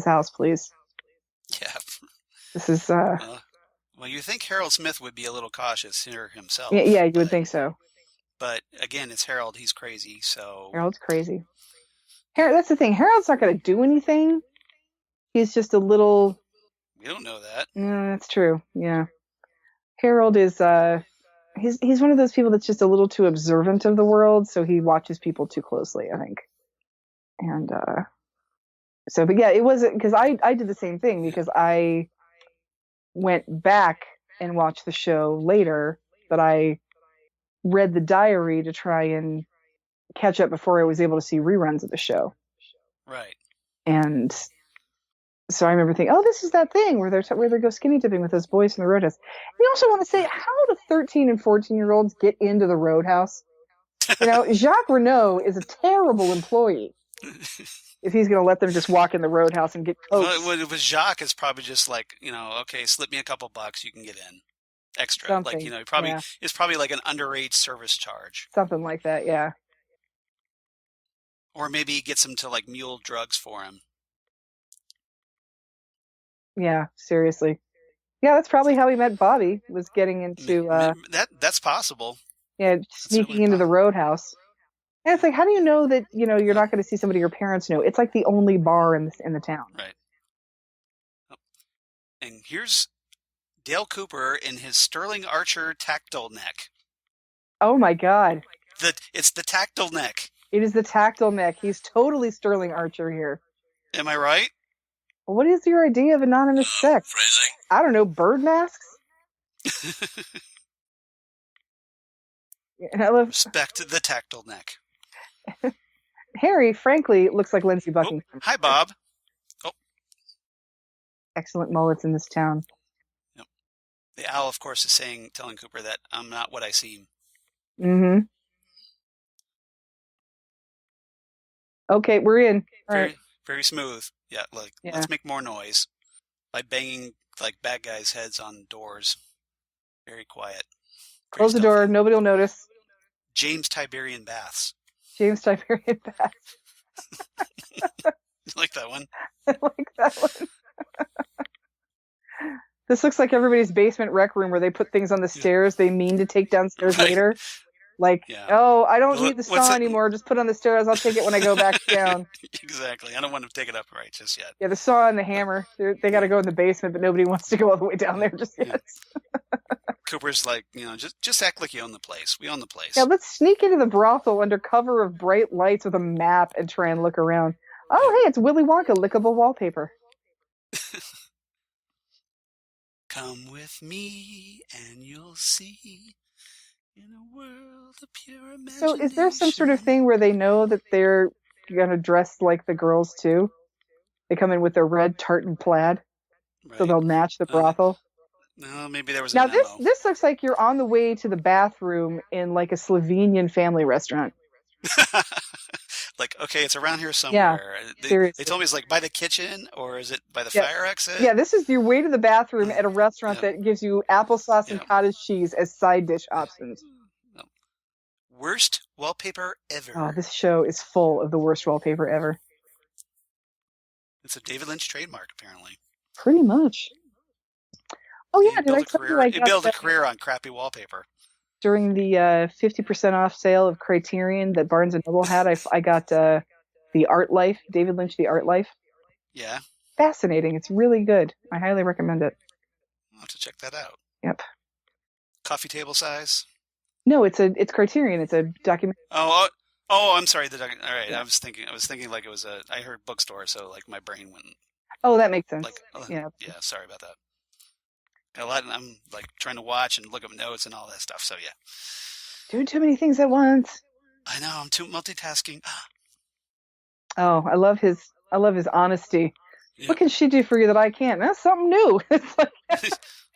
house, please. Yeah. This is, well, you think Harold Smith would be a little cautious here himself. Yeah, you would think so. But again, it's Harold. He's crazy, so... Harold's crazy. That's the thing. Harold's not going to do anything. He's just a little... We don't know that. That's true, yeah. Harold is, he's one of those people that's just a little too observant of the world, so he watches people too closely, I think. And, but yeah, it wasn't... Because I did the same thing, because I went back and watched the show later, but I read the diary to try and catch up before I was able to see reruns of the show. Right. And so I remember thinking, oh, this is that thing where they go skinny dipping with those boys from the Roadhouse. You also want to say, how do 13 and 14-year-olds get into the Roadhouse? Jacques Renault is a terrible employee. If he's going to let them just walk in the Roadhouse and get coached. Well, with Jacques, it's probably just like, okay, slip me a couple bucks, you can get in. Extra. Something, It's probably like an underage service charge. Something like that, yeah. Or maybe he gets him to like mule drugs for him. Yeah, seriously. Yeah, that's probably how he met Bobby, was getting into... That's possible. Yeah, sneaking into the Roadhouse. And it's like, how do you know that, you're not going to see somebody your parents know? It's like the only bar in the town. Right. And here's Dale Cooper in his Sterling Archer tactile neck. Oh my God. It's the tactile neck. It is the tactile neck. He's totally Sterling Archer here. Am I right? Well, what is your idea of anonymous sex? Phrasing. I don't know, bird masks? Respect the tactile neck. Harry, frankly, looks like Lindsey Buckingham. Oh, hi, Bob. Oh. Excellent mullets in this town. Yep. The owl, of course, is telling Cooper that I'm not what I seem. Mm-hmm. Okay, we're in. All right. Very smooth. Yeah, let's make more noise by banging like bad guys' heads on doors. Very quiet. Close the door. Nobody will notice. James Tiberian Baths. James Tiberian Baths. You like that one? I like that one. This looks like everybody's basement rec room where they put things on the stairs they mean to take downstairs later. Like, oh, I don't need the saw anymore. Just put it on the stairs. I'll take it when I go back down. Exactly. I don't want to take it up right just yet. Yeah, the saw and the hammer. They got to go in the basement, but nobody wants to go all the way down there just yet. Cooper's like, just act like you own the place. We own the place. Yeah, let's sneak into the brothel under cover of bright lights with a map and try and look around. Oh, hey, it's Willy Wonka, lickable wallpaper. Come with me and you'll see in a world of pure imagination. So is there some sort of thing where they know that they're going to dress like the girls too? They come in with their red tartan plaid, so they'll match the brothel. No, maybe there was now a memo. this looks like you're on the way to the bathroom in like a Slovenian family restaurant. Like, okay, it's around here somewhere. Yeah, they told me it's like by the kitchen, or is it by the fire exit? Yeah, this is your way to the bathroom at a restaurant that gives you applesauce and cottage cheese as side dish options. Worst wallpaper ever. Oh, this show is full of the worst wallpaper ever. It's a David Lynch trademark, apparently. Pretty much. Oh yeah, did I tell you It built a career on crappy wallpaper. During the 50% off sale of Criterion that Barnes & Noble had, I got The Art Life, David Lynch, The Art Life. Yeah. Fascinating. It's really good. I highly recommend it. I'll have to check that out. Yep. Coffee table size? No, it's Criterion. It's a documentary. Oh, I'm sorry. All right. Yeah. I was thinking like it was I heard bookstore, so like my brain went. Oh, that makes sense. Like, yeah. Sorry about that. Got a lot, and I'm like trying to watch and look up notes and all that stuff. So yeah. Doing too many things at once. I know. I'm too multitasking. Oh, I love his honesty. Yeah. What can she do for you that I can't? That's something new. It's like,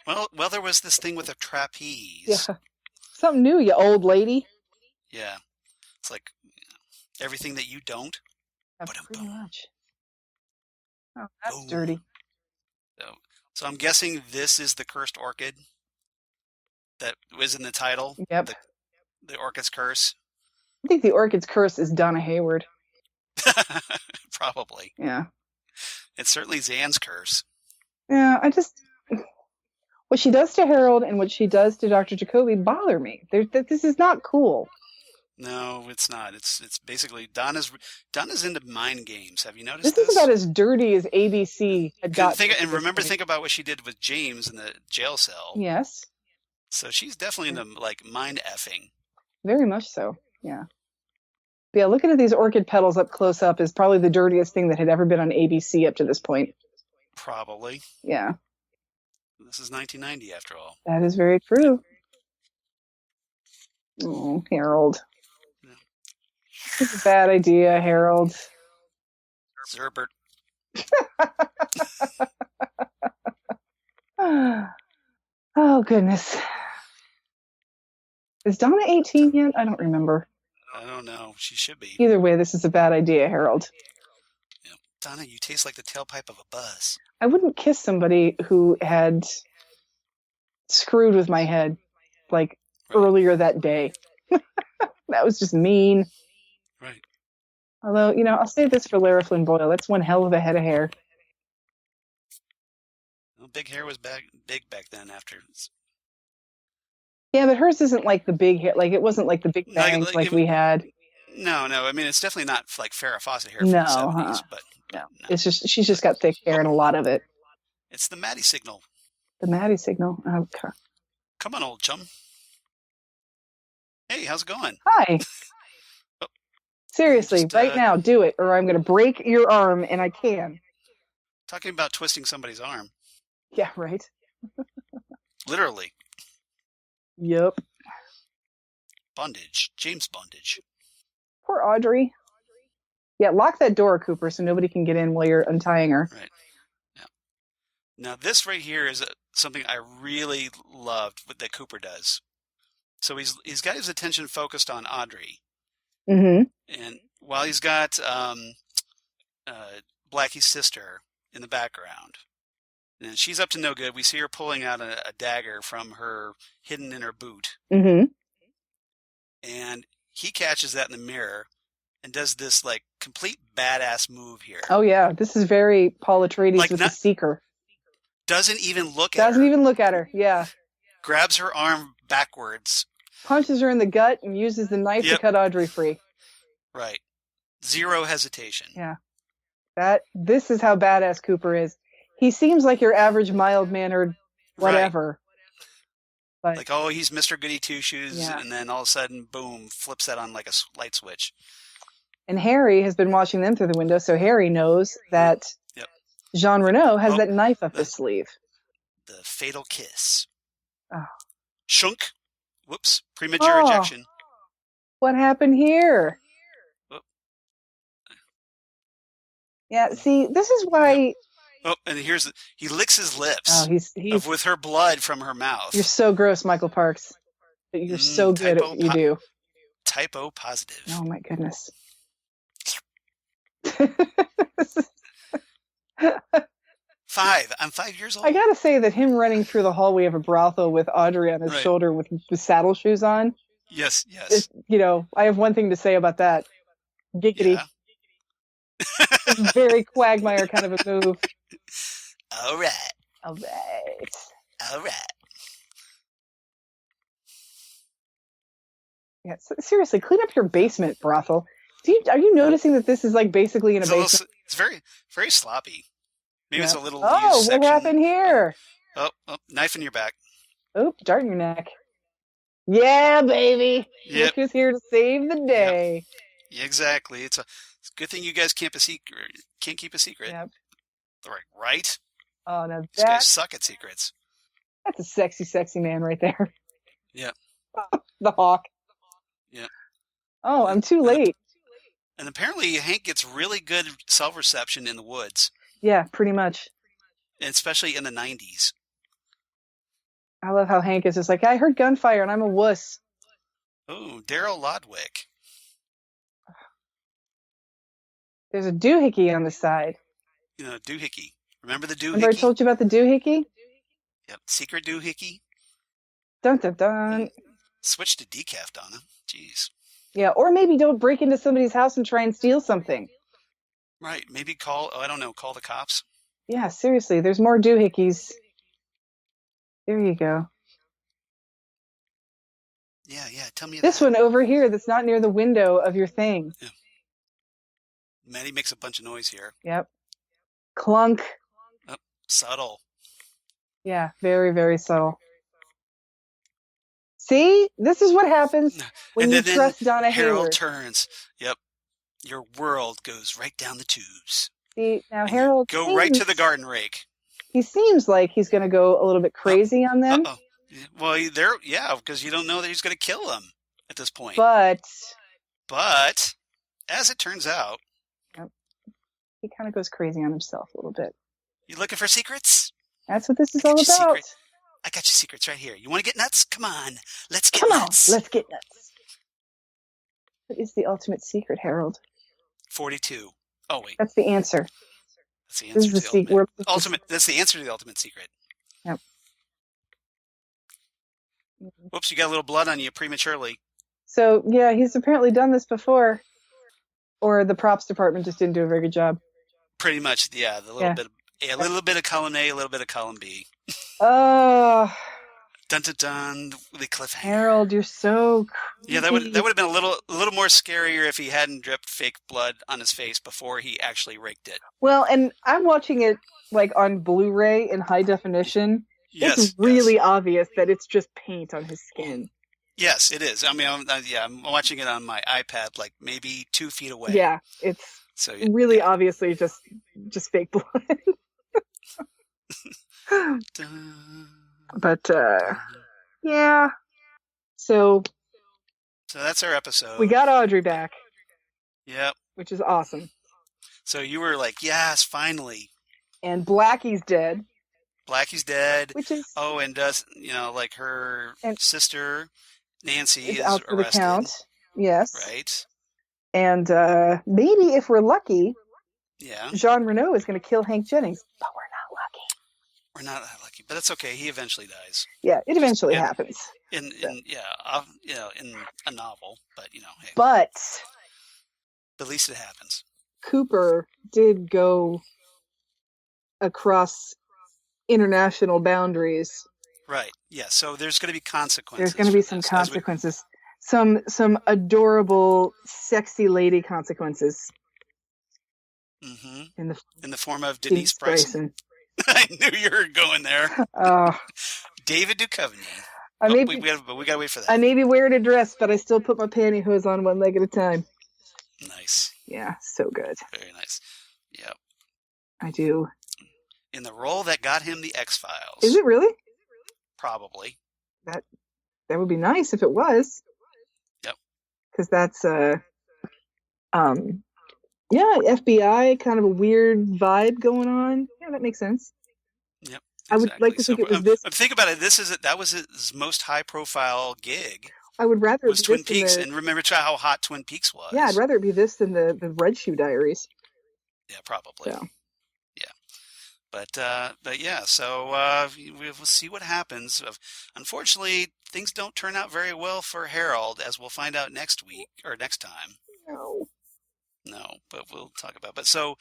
well, there was this thing with a trapeze. Yeah. Something new, you old lady. Yeah. It's like everything that you don't. Pretty much. Oh, that's dirty. So I'm guessing this is the cursed orchid that was in the title. Yep. The Orchid's Curse. I think the Orchid's Curse is Donna Hayward. Probably. Yeah. It's certainly Xan's curse. Yeah, what she does to Harold and what she does to Dr. Jacoby bother me. This is not cool. No, it's not. It's basically Donna's into mind games. Have you noticed this? This is about as dirty as ABC had got. Think about what she did with James in the jail cell. Yes. So she's definitely into like mind effing. Very much so. Yeah. But yeah, looking at these orchid petals up close up is probably the dirtiest thing that had ever been on ABC up to this point. Probably. Yeah. This is 1990 after all. That is very true. Oh, Harold. Yeah. It's a bad idea, Harold. Zerbert. Oh, goodness. Is Donna 18 yet? I don't remember. I don't know. She should be. Either way, this is a bad idea, Harold. Yeah. Donna, you taste like the tailpipe of a bus. I wouldn't kiss somebody who had screwed with my head like earlier that day. That was just mean. Right. Although, I'll save this for Lara Flynn Boyle. That's one hell of a head of hair. Well, big hair was big back then after. Yeah, but hers isn't like the big hair. Like, it wasn't like the big bangs like we had. No. I mean, it's definitely not like Farrah Fawcett hair from the 70s. But no. It's just, she's just got thick hair and a lot of it. It's the Maddie signal. The Maddie signal? Okay. Come on, old chum. Hey, how's it going? Hi. Oh, seriously, right now, do it, or I'm going to break your arm, and I can. Talking about twisting somebody's arm. Yeah, right. Literally. Yep. Bondage. James Bondage. Poor Audrey. Yeah, lock that door, Cooper, so nobody can get in while you're untying her. Right. Yeah. Now, this right here is something I really loved that Cooper does. So he's got his attention focused on Audrey. Mm-hmm. And while he's got Blackie's sister in the background, and she's up to no good. We see her pulling out a dagger from her hidden in her boot. Mm-hmm. And he catches that in the mirror and does this like complete badass move here. Oh yeah, this is very Paul Atreides with the Seeker. Doesn't even look at her. Doesn't even look at her. Yeah. Grabs her arm backwards. Punches her in the gut and uses the knife to cut Audrey free. Right. Zero hesitation. Yeah. This is how badass Cooper is. He seems like your average mild-mannered whatever. Right. Like, oh, he's Mr. Goody Two-Shoes, and then all of a sudden, boom, flips that on like a light switch. And Harry has been watching them through the window, so Harry knows that Jean Renault has that knife up his sleeve. The fatal kiss. Oh. Shunk. Whoops. Premature ejection. What happened here? Oh. Yeah, see, this is why... Oh, and he licks his lips. Oh, he's with her blood from her mouth. You're so gross, Michael Parks. But you're so good at what you do. Typo positive. Oh my goodness. 5. I'm 5 years old. I gotta say that him running through the hallway of a brothel with Audrey on his shoulder with saddle shoes on. Yes. I have one thing to say about that. Giggity. Yeah. It's very Quagmire kind of a move. All right. Yeah, seriously, clean up your basement, brothel. Are you noticing that this is like basically in a basement? It's very, very sloppy. Maybe it's a little Oh, used what section. happened here? Oh, knife in your back. Oh, dart in your neck. Yeah, baby. Yep. Look who's here to save the day. Yep. Exactly. It's a good thing you guys can't keep a secret. Yep. Right? Oh, no, These guys suck at secrets. That's a sexy, sexy man right there. Yeah. The hawk. Yeah. Oh, I'm too late. And apparently Hank gets really good cell reception in the woods. Yeah, pretty much. And especially in the 90s. I love how Hank is just like, I heard gunfire and I'm a wuss. Oh, Daryl Lodwick. There's a doohickey on the side. Doohickey. Remember the doohickey? Remember I told you about the doohickey? Yep, secret doohickey. Dun, dun, dun. Switch to decaf, Donna. Jeez. Yeah, or maybe don't break into somebody's house and try and steal something. Right, maybe call the cops. Yeah, seriously, there's more doohickeys. There you go. Yeah, tell me this one over here that's not near the window of your thing. Yeah. Maddie makes a bunch of noise here. Yep. Clunk. Oh, subtle. Yeah, very, very subtle. See? This is what happens when you trust Donna Hayward. Harold turns. Yep. Your world goes right down the tubes. See, now Harold go right to the garden rake. He seems like he's going to go a little bit crazy on them. Uh-oh. Well, because you don't know that he's going to kill them at this point. But as it turns out, he kind of goes crazy on himself a little bit. You looking for secrets? That's what this is all about. I got your secrets right here. You want to get nuts? Come on. Let's get nuts. Let's get nuts. What is the ultimate secret, Harold? 42. Oh, wait. That's the answer. That's the answer to the ultimate. That's the answer to the ultimate secret. Yep. Whoops, you got a little blood on you prematurely. So, yeah, he's apparently done this before. Or the props department just didn't do a very good job. Pretty much, yeah. A little bit of column A, a little bit of column B. Oh. Dun dun dun. The cliffhanger. Harold, you're so creepy. Yeah, that would have been a little more scarier if he hadn't dripped fake blood on his face before he actually raked it. Well, and I'm watching it like on Blu-ray in high definition. Yes, it's really obvious that it's just paint on his skin. Yes, it is. I mean, I'm watching it on my iPad, like maybe 2 feet away. Yeah, it's really obviously just fake blood. But yeah. So that's our episode. We got Audrey back. Yep. Which is awesome. So you were like, yes, finally. And Blackie's dead. Blackie's dead. Which is and like her sister Nancy is out for arrested. The count. Yes. Right. And maybe if we're lucky, Jean Renault is going to kill Hank Jennings, but we're not lucky. We're not that lucky, but that's okay. He eventually dies. Yeah, it eventually happens. In a novel, but hey. But at least it happens. Cooper did go across international boundaries. Right. Yeah. So there's going to be consequences. There's going to be some consequences. Some adorable, sexy lady consequences. Mm-hmm. In the form of Denise Bryson. I knew you were going there. David Duchovny. We got to wait for that. I may be wearing a dress, but I still put my pantyhose on one leg at a time. Nice. Yeah, so good. Very nice. Yep. I do. In the role that got him the X-Files. Is it really? Probably. That would be nice if it was. Yep. Because that's FBI, kind of a weird vibe going on. Yeah, that makes sense. Yep. Exactly. I would like to think it was this. Think about it. That was his most high-profile gig. I would rather it was Twin Peaks, and remember how hot Twin Peaks was. Yeah, I'd rather it be this than the Red Shoe Diaries. Yeah, probably. So. Yeah, but yeah. So we'll see what happens. Unfortunately, things don't turn out very well for Harold, as we'll find out next week or next time. No, but we'll talk about it. But so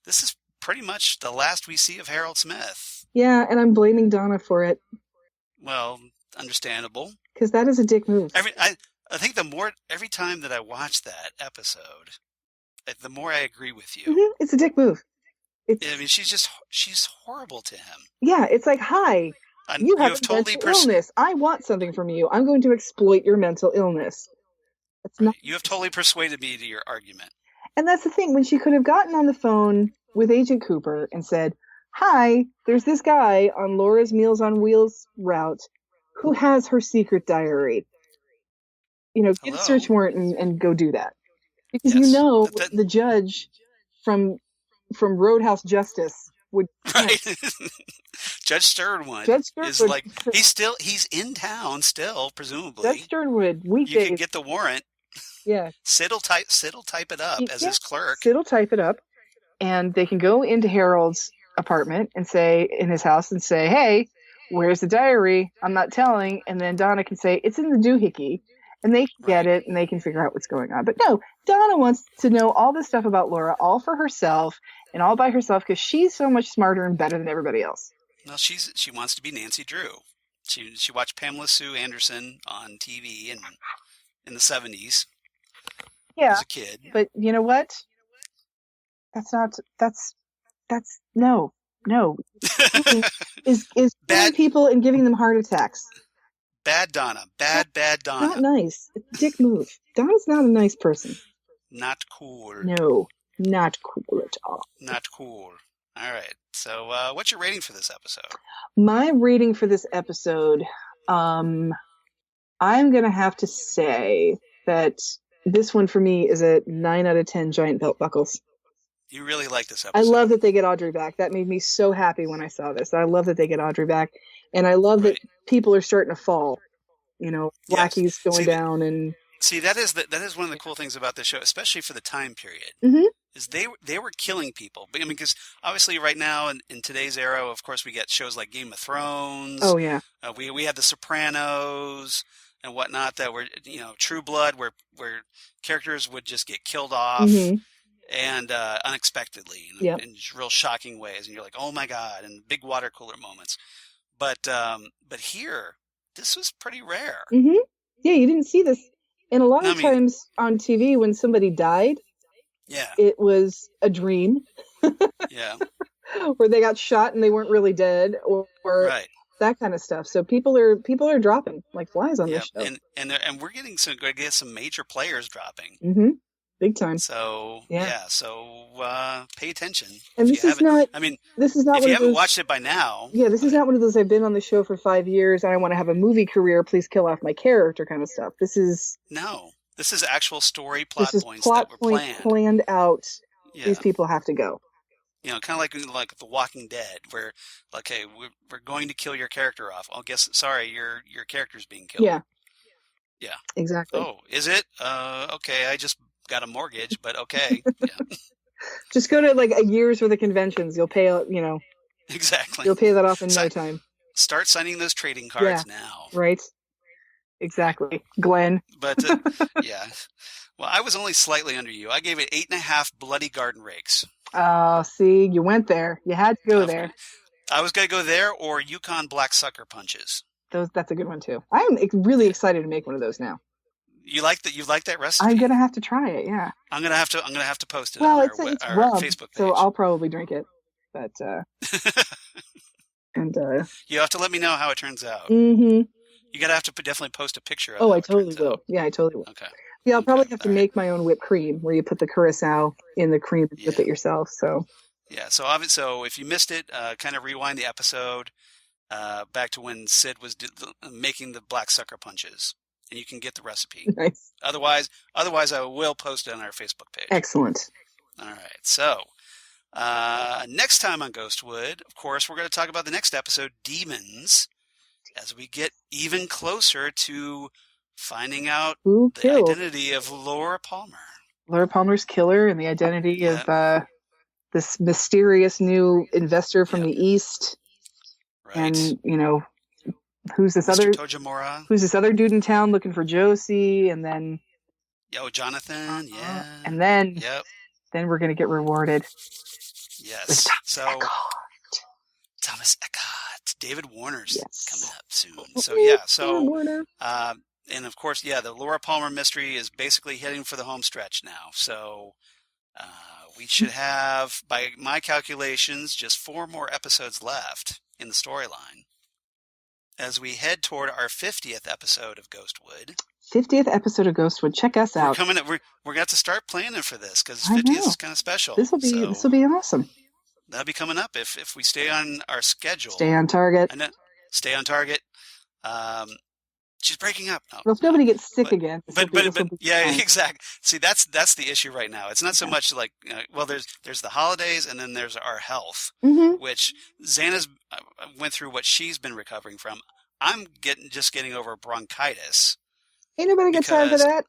this is pretty much the last we see of Harold Smith. Yeah, and I'm blaming Donna for it. Well, understandable. Because that is a dick move. I think every time that I watch that episode, the more I agree with you. Mm-hmm. It's a dick move. I mean, she's horrible to him. Yeah, it's like, hi, you have a totally mental illness. I want something from you. I'm going to exploit your mental illness. It's not. You have totally persuaded me to your argument. And that's the thing. When she could have gotten on the phone with Agent Cooper and said, hi, there's this guy on Laura's Meals on Wheels route who has her secret diary. You know, get a search warrant and go do that. Because yes. The judge from Roadhouse Justice would... Right. Judge Sternwood is like, he's in town still, presumably. Judge Sternwood, weekdays. You can get the warrant. Yeah. Sid'll type it up as his clerk. Sid'll type it up, and they can go into Harold's apartment and in his house and say, hey, where's the diary? I'm not telling. And then Donna can say, it's in the doohickey. And they can get it, and they can figure out what's going on. But no, Donna wants to know all this stuff about Laura, all for herself, and all by herself, because she's so much smarter and better than everybody else. No, she wants to be Nancy Drew. She watched Pamela Sue Anderson on TV in the 70s. Yeah, as a kid. But you know what? That's no. is killing people and giving them heart attacks. Bad Donna. Bad Donna. Not nice. It's a dick move. Donna's not a nice person. Not cool. No, not cool at all. Not cool. All right. So what's your rating for this episode? My rating for this episode, I'm going to have to say that this one for me is a 9 out of 10 giant belt buckles. You really like this episode. I love that they get Audrey back. That made me so happy when I saw this. I love that they get Audrey back. And I love that people are starting to fall. You know, Blackie's going down and... See, that is one of the cool things about this show, especially for the time period, is they were killing people. I mean, because obviously right now in today's era, of course, we get shows like Game of Thrones. Oh, yeah. We had The Sopranos and whatnot that were, True Blood, where characters would just get killed off and unexpectedly in real shocking ways. And you're like, oh, my God, and big water cooler moments. But here, this was pretty rare. Mm-hmm. Yeah, you didn't see this. And a lot of times on TV, when somebody died, it was a dream. Where they got shot and they weren't really dead, or that kind of stuff. So people are dropping like flies on this show. And we're getting some major players dropping. Mm-hmm. Big time. So pay attention. And this is not. I mean, this is not. If you haven't watched it by now, this is not one of those. I've been on the show for 5 years and I want to have a movie career. Please kill off my character kind of stuff. This is actual story plot points plot that were planned out. Yeah. These people have to go. Kind of like The Walking Dead, where hey, we're going to kill your character off. Oh, your character's being killed. Yeah. Yeah. Exactly. Oh, is it? Okay, I just got a mortgage, but okay. Yeah. Just go to like a year's worth of conventions. You'll pay, Exactly. You'll pay that off in no time. Start signing those trading cards now. Right. Exactly. Glenn. But, Well, I was only slightly under you. I gave it 8.5 bloody garden rakes. Oh, see, you went there. You had to go there. I was going to go there or Yukon black sucker punches. That's a good one too. I'm really excited to make one of those now. You like that? You like that recipe? I'm gonna have to try it. Yeah. I'm gonna have to post it on our rubbed, Facebook page. So I'll probably drink it. But you have to let me know how it turns out. Mm-hmm. You gotta have to definitely post a picture of it. Oh, I totally will. Out. Yeah, I totally will. Okay. Yeah, I'll probably have to make my own whipped cream, where you put the curacao in the cream and whip it yourself. So. Yeah. So if you missed it, kind of rewind the episode back to when Sid was making the black sucker punches, and you can get the recipe. Nice. Otherwise, I will post it on our Facebook page. Excellent. All right. So next time on Ghostwood, of course, we're going to talk about the next episode, Demons, as we get even closer to finding out the identity of Laura Palmer. Laura Palmer's killer and the identity of this mysterious new investor from the East. Right. And, who's this Mr. Tojimura? Who's this other dude in town looking for Josie? And then... Jonathan, And then... Then we're going to get rewarded. Yes. Thomas Eckhart. David Warner's coming up soon. So, and of course, the Laura Palmer mystery is basically heading for the home stretch now. So, We should have, by my calculations, just 4 more episodes left in the storyline as we head toward our 50th episode of Ghostwood. 50th episode of Ghostwood. Check us out. We're going to have to start planning for this because 50th is kind of special. This will be awesome. That'll be coming up if we stay on our schedule. Stay on target. Stay on target. She's breaking up. No, well, if nobody gets sick again. But yeah, exactly. See, that's the issue right now. It's not so much like, well, there's the holidays and then there's our health, which Xana's went through what she's been recovering from. I'm just getting over bronchitis. Ain't nobody got time for that.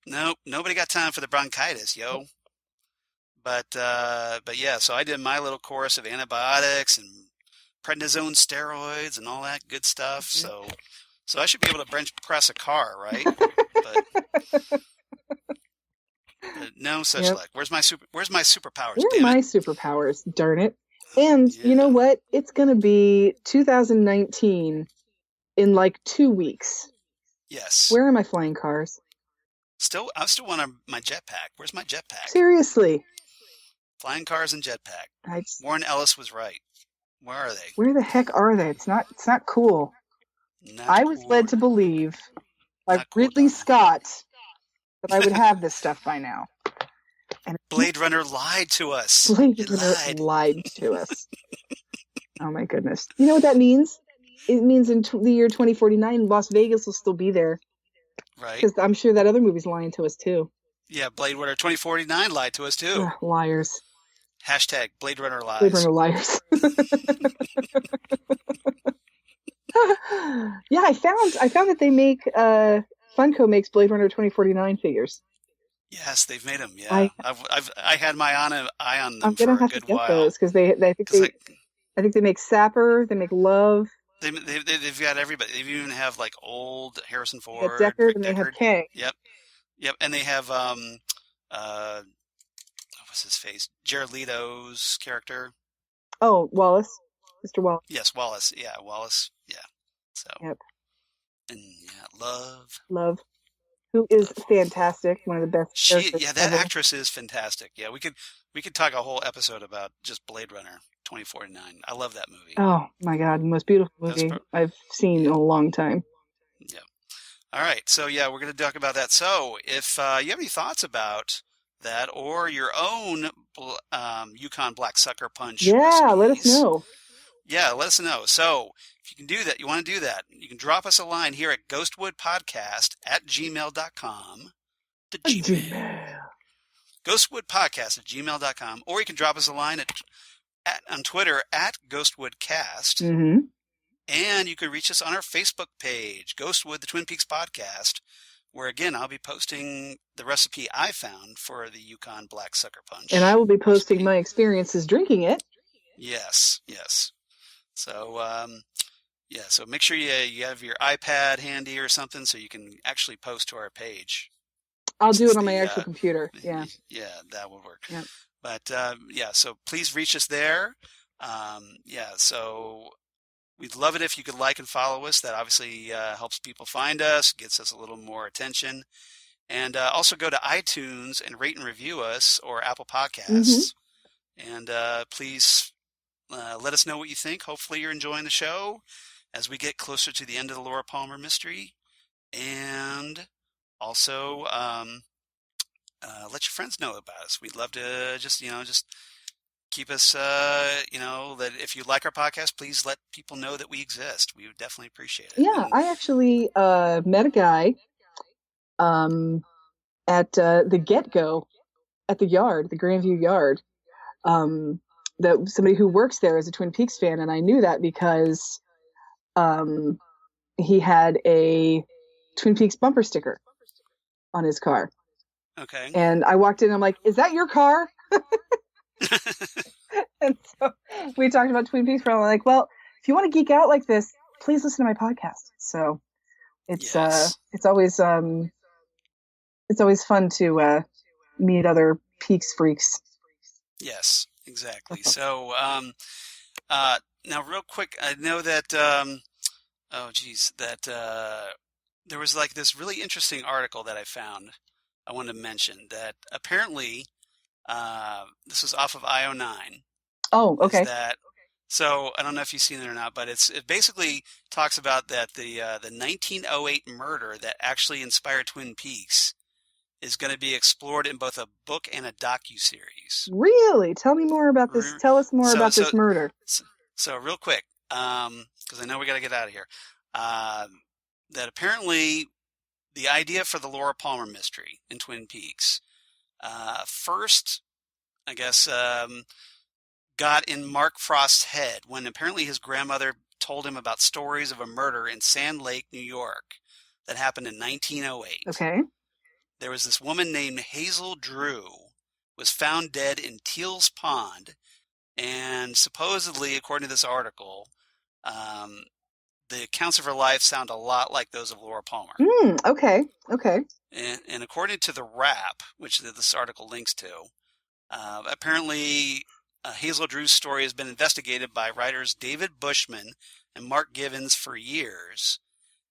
No, nobody got time for the bronchitis, yo. But yeah, so I did my little course of antibiotics and prednisone steroids and all that good stuff. So I should be able to bench press a car, right? but no such luck. Where's my superpowers? Where are my superpowers? Darn it! And you know what? It's gonna be 2019 in like 2 weeks. Yes. Where are my flying cars? I still want my jetpack. Where's my jetpack? Seriously. Flying cars and jetpack. Warren Ellis was right. Where are they? Where the heck are they? It's not cool. I was led to believe by Ridley Scott that I would have this stuff by now. And Blade Runner lied to us. Blade Runner lied to us. Oh my goodness. You know what that means? It means in the year 2049, Las Vegas will still be there. Right. Because I'm sure that other movie's lying to us too. Yeah, Blade Runner 2049 lied to us too. Liars. Hashtag Blade Runner lies. Blade Runner liars. Yeah, I found that they make Funko makes Blade Runner 2049 figures. Yes, they've made them. Yeah, I had my eye on them. I'm gonna have to get those because I think they make Sapper, they make Love. They've got everybody. They even have like old Harrison Ford, Deckard, and they have Kang. Yep, and they have what was his face? Jared Leto's character. Oh, Wallace, Mr. Wallace. Yes, Wallace. Yeah, Wallace. Yeah. So. Yep. And Love, who is fantastic, one of the best. That ever. Actress is fantastic. Yeah, we could talk a whole episode about just Blade Runner 2049. I love that movie. Oh my God, the most beautiful movie I've seen in a long time. Yeah. All right, so yeah, we're going to talk about that. So if you have any thoughts about that or your own Yukon Black Sucker Punch recipes, let us know. Yeah, let us know. So if you can do that, you want to do that, you can drop us a line here at ghostwoodpodcast@gmail.com. Gmail. Ghostwoodpodcast@gmail.com, or you can drop us a line on Twitter at ghostwoodcast. Mm-hmm. And you can reach us on our Facebook page, Ghostwood, the Twin Peaks Podcast, where, again, I'll be posting the recipe I found for the Yukon Black Sucker Punch. And I will be posting my experiences drinking it. Yes. So, so make sure you have your iPad handy or something so you can actually post to our page. I'll do it on my actual computer. Yeah. Yeah, that will work. Yep. But, so please reach us there. So we'd love it if you could like and follow us. That obviously helps people find us, gets us a little more attention. And also go to iTunes and rate and review us, or Apple Podcasts. Mm-hmm. And please let us know what you think. Hopefully you're enjoying the show as we get closer to the end of the Laura Palmer mystery. And also let your friends know about us. We'd love to just keep us, that if you like our podcast, please let people know that we exist. We would definitely appreciate it. Yeah, I actually met a guy at the get-go at the yard, the Grandview Yard, that somebody who works there is a Twin Peaks fan, and I knew that because he had a Twin Peaks bumper sticker on his car. Okay. And I walked in, I'm like, is that your car? And so we talked about Twin Peaks for a while. Like, well, if you want to geek out like this, please listen to my podcast. So it's always fun to meet other Peaks freaks. Yes, exactly. So now real quick, I know that there was like this really interesting article that I found. I wanted to mention that apparently This was off of IO9. Oh, okay. So I don't know if you've seen it or not, but it basically talks about that the 1908 murder that actually inspired Twin Peaks is going to be explored in both a book and a docuseries. Really? Tell me more about this. Tell us more about this murder. So real quick, because I know we got to get out of here, that apparently the idea for the Laura Palmer mystery in Twin Peaks, first, I guess, got in Mark Frost's head when apparently his grandmother told him about stories of a murder in Sand Lake, New York that happened in 1908. Okay. There was this woman named Hazel Drew, was found dead in Teal's Pond, and supposedly, according to this article, the accounts of her life sound a lot like those of Laura Palmer. Okay. And according to the Wrap, which this article links to, apparently Hazel Drew's story has been investigated by writers David Bushman and Mark Givens for years.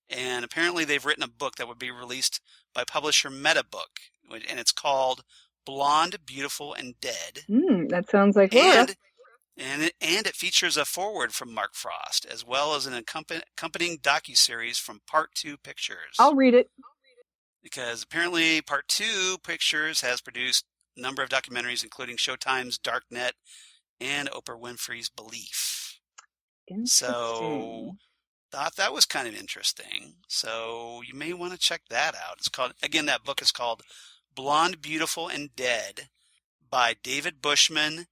And apparently they've written a book that would be released by publisher Metabook, and it's called Blonde, Beautiful, and Dead. That sounds like Laura. And it features a foreword from Mark Frost, as well as an accompanying docuseries from Part 2 Pictures. I'll read it. Because apparently Part 2 Pictures has produced a number of documentaries, including Showtime's Darknet and Oprah Winfrey's Belief. So thought that was kind of interesting. So you may want to check that out. It's called, again, that book is called Blonde, Beautiful, and Dead by David Bushman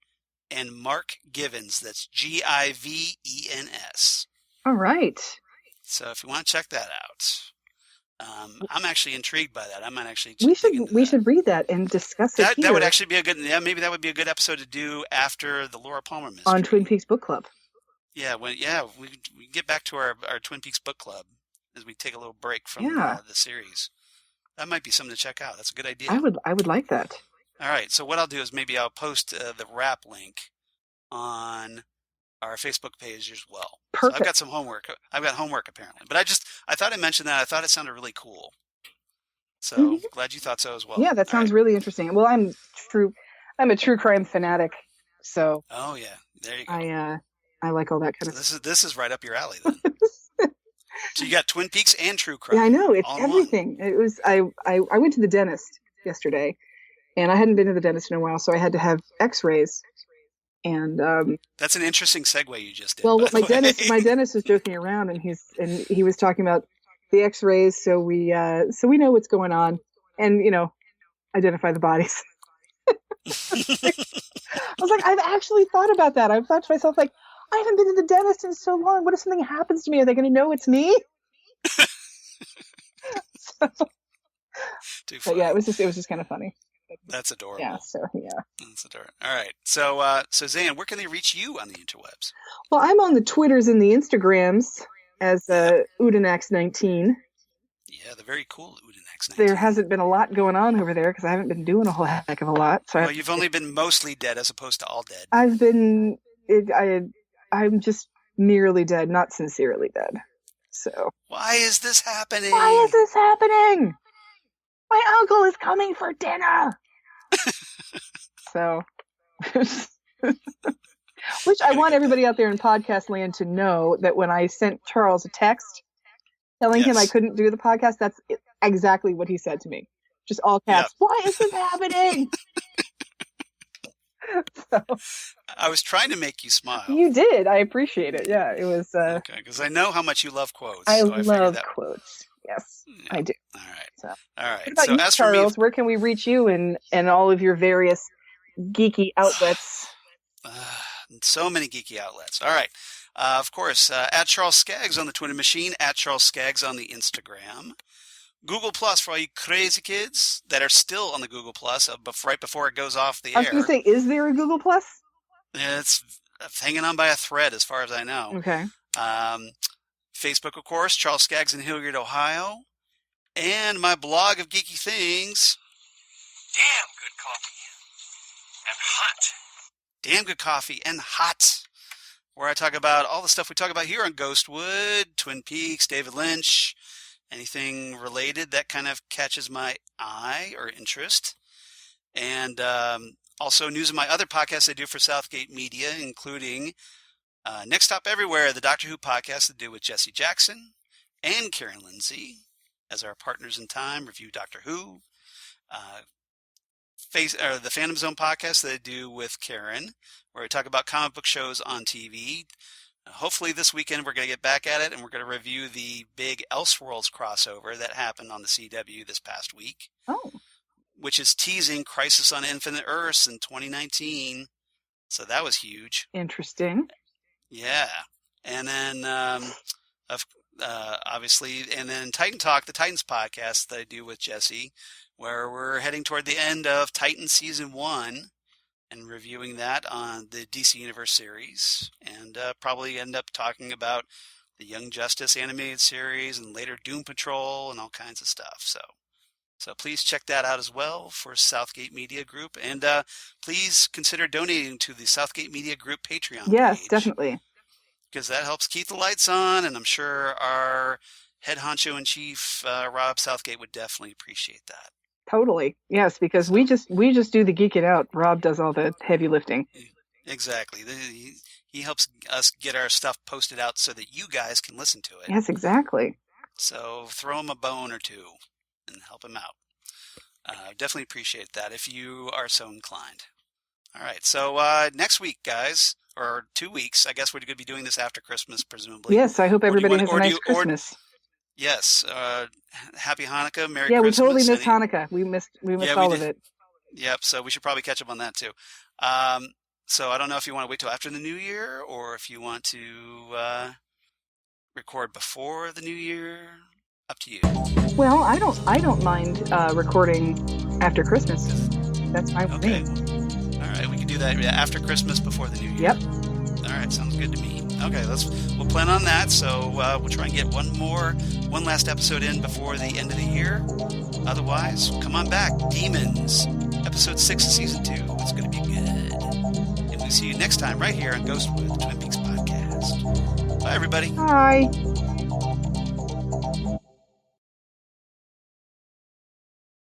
and Mark Givens. That's Givens. All right. So if you want to check that out, I'm actually intrigued by that. I might actually we should read that and discuss it here. That would actually be a good, maybe that would be a good episode to do after the Laura Palmer mystery on Twin Peaks Book Club. Yeah, we get back to our Twin Peaks Book Club as we take a little break from the series. That might be something to check out. That's a good idea. I would like that. All right, so what I'll do is maybe I'll post the Wrap link on our Facebook page as well. Perfect. So I've got some homework. I've got homework apparently, but I thought I mentioned that. I thought it sounded really cool. So glad you thought so as well. Yeah, that sounds really interesting. Well, I'm a true crime fanatic, so. Oh yeah, there you go. I like all that kind of stuff. This is right up your alley then. So you got Twin Peaks and true crime. Yeah, I know. It's everything. It was I went to the dentist yesterday, and I hadn't been to the dentist in a while, so I had to have X-rays. And that's an interesting segue you just did. Well, my dentist was joking around, and he was talking about the X-rays, so we know what's going on, and identify the bodies. I was like, I've actually thought about that. I've thought to myself, like, I haven't been to the dentist in so long. What if something happens to me? Are they going to know it's me? But yeah, it was just kind of funny. That's adorable. Yeah. That's adorable. All right. So Xan, where can they reach you on the interwebs? Well, I'm on the Twitters and the Instagrams as Udinax19. Yeah, the very cool Udinax19. There hasn't been a lot going on over there because I haven't been doing a whole heck of a lot. So you've only been mostly dead as opposed to all dead. I'm just merely dead, not sincerely dead. So. Why is this happening? My uncle is coming for dinner. So. Which I want everybody out there in podcast land to know that when I sent Charles a text telling him I couldn't do the podcast, that's exactly what he said to me. Just all caps. Yep. Why is this happening? So, I was trying to make you smile. You did. I appreciate it. Yeah, it was. Okay, because I know how much you love quotes. I love quotes. Yes, yeah. I do. All right. So. All right. What about you, Charles? Where can we reach you and all of your various geeky outlets? So many geeky outlets. All right. Of course, at Charles Skaggs on the Twitter machine, at Charles Skaggs on the Instagram. Google Plus for all you crazy kids that are still on the Google Plus right before it goes off the air. I was going to say, is there a Google Plus? It's hanging on by a thread as far as I know. Okay. Facebook, of course, Charles Skaggs in Hilliard, Ohio. And my blog of geeky things. Damn good coffee. And hot. Damn good coffee and hot. Where I talk about all the stuff we talk about here on Ghostwood, Twin Peaks, David Lynch, anything related that kind of catches my eye or interest. And Also, news of my other podcasts I do for Southgate Media, including Next Stop Everywhere, the Doctor Who podcast I do with Jesse Jackson and Karen Lindsay as our partners in time, review Doctor Who. The Phantom Zone podcast that I do with Karen, where we talk about comic book shows on TV. Hopefully this weekend we're going to get back at it, and we're going to review the big Elseworlds crossover that happened on the CW this past week. Oh. Which is teasing Crisis on Infinite Earths in 2019. So that was huge. Interesting. Yeah. And then, obviously, and then Titan Talk, the Titans podcast that I do with Jesse, where we're heading toward the end of Titan Season 1 and reviewing that on the DC Universe series, and probably end up talking about the Young Justice animated series and later Doom Patrol and all kinds of stuff. So please check that out as well for Southgate Media Group, and please consider donating to the Southgate Media Group Patreon page. Yes, definitely. Because that helps keep the lights on, and I'm sure our head honcho in chief, Rob Southgate, would definitely appreciate that. Totally. Yes, because we just do the geek it out. Rob does all the heavy lifting. Exactly. He helps us get our stuff posted out so that you guys can listen to it. Yes, exactly. So throw him a bone or two and help him out. Definitely appreciate that if you are so inclined. All right. So next week, guys, or 2 weeks, I guess we're going to be doing this after Christmas, presumably. Yes, I hope everybody has a nice Christmas. Yes. Happy Hanukkah. Merry Christmas. Yeah, we totally missed Hanukkah. We missed all of it. Yep. So we should probably catch up on that too. So I don't know if you want to wait till after the New Year or if you want to record before the New Year. Up to you. Well, I don't mind recording after Christmas. That's fine with me. All right, we can do that after Christmas, before the New Year. Yep. All right, sounds good to me. Okay, we'll plan on that. So we'll try and get one last episode in before the end of the year. Otherwise, come on back. Demons, episode 6 of season 2. It's going to be good. And we'll see you next time right here on Ghostwood, the Twin Peaks podcast. Bye, everybody. Bye.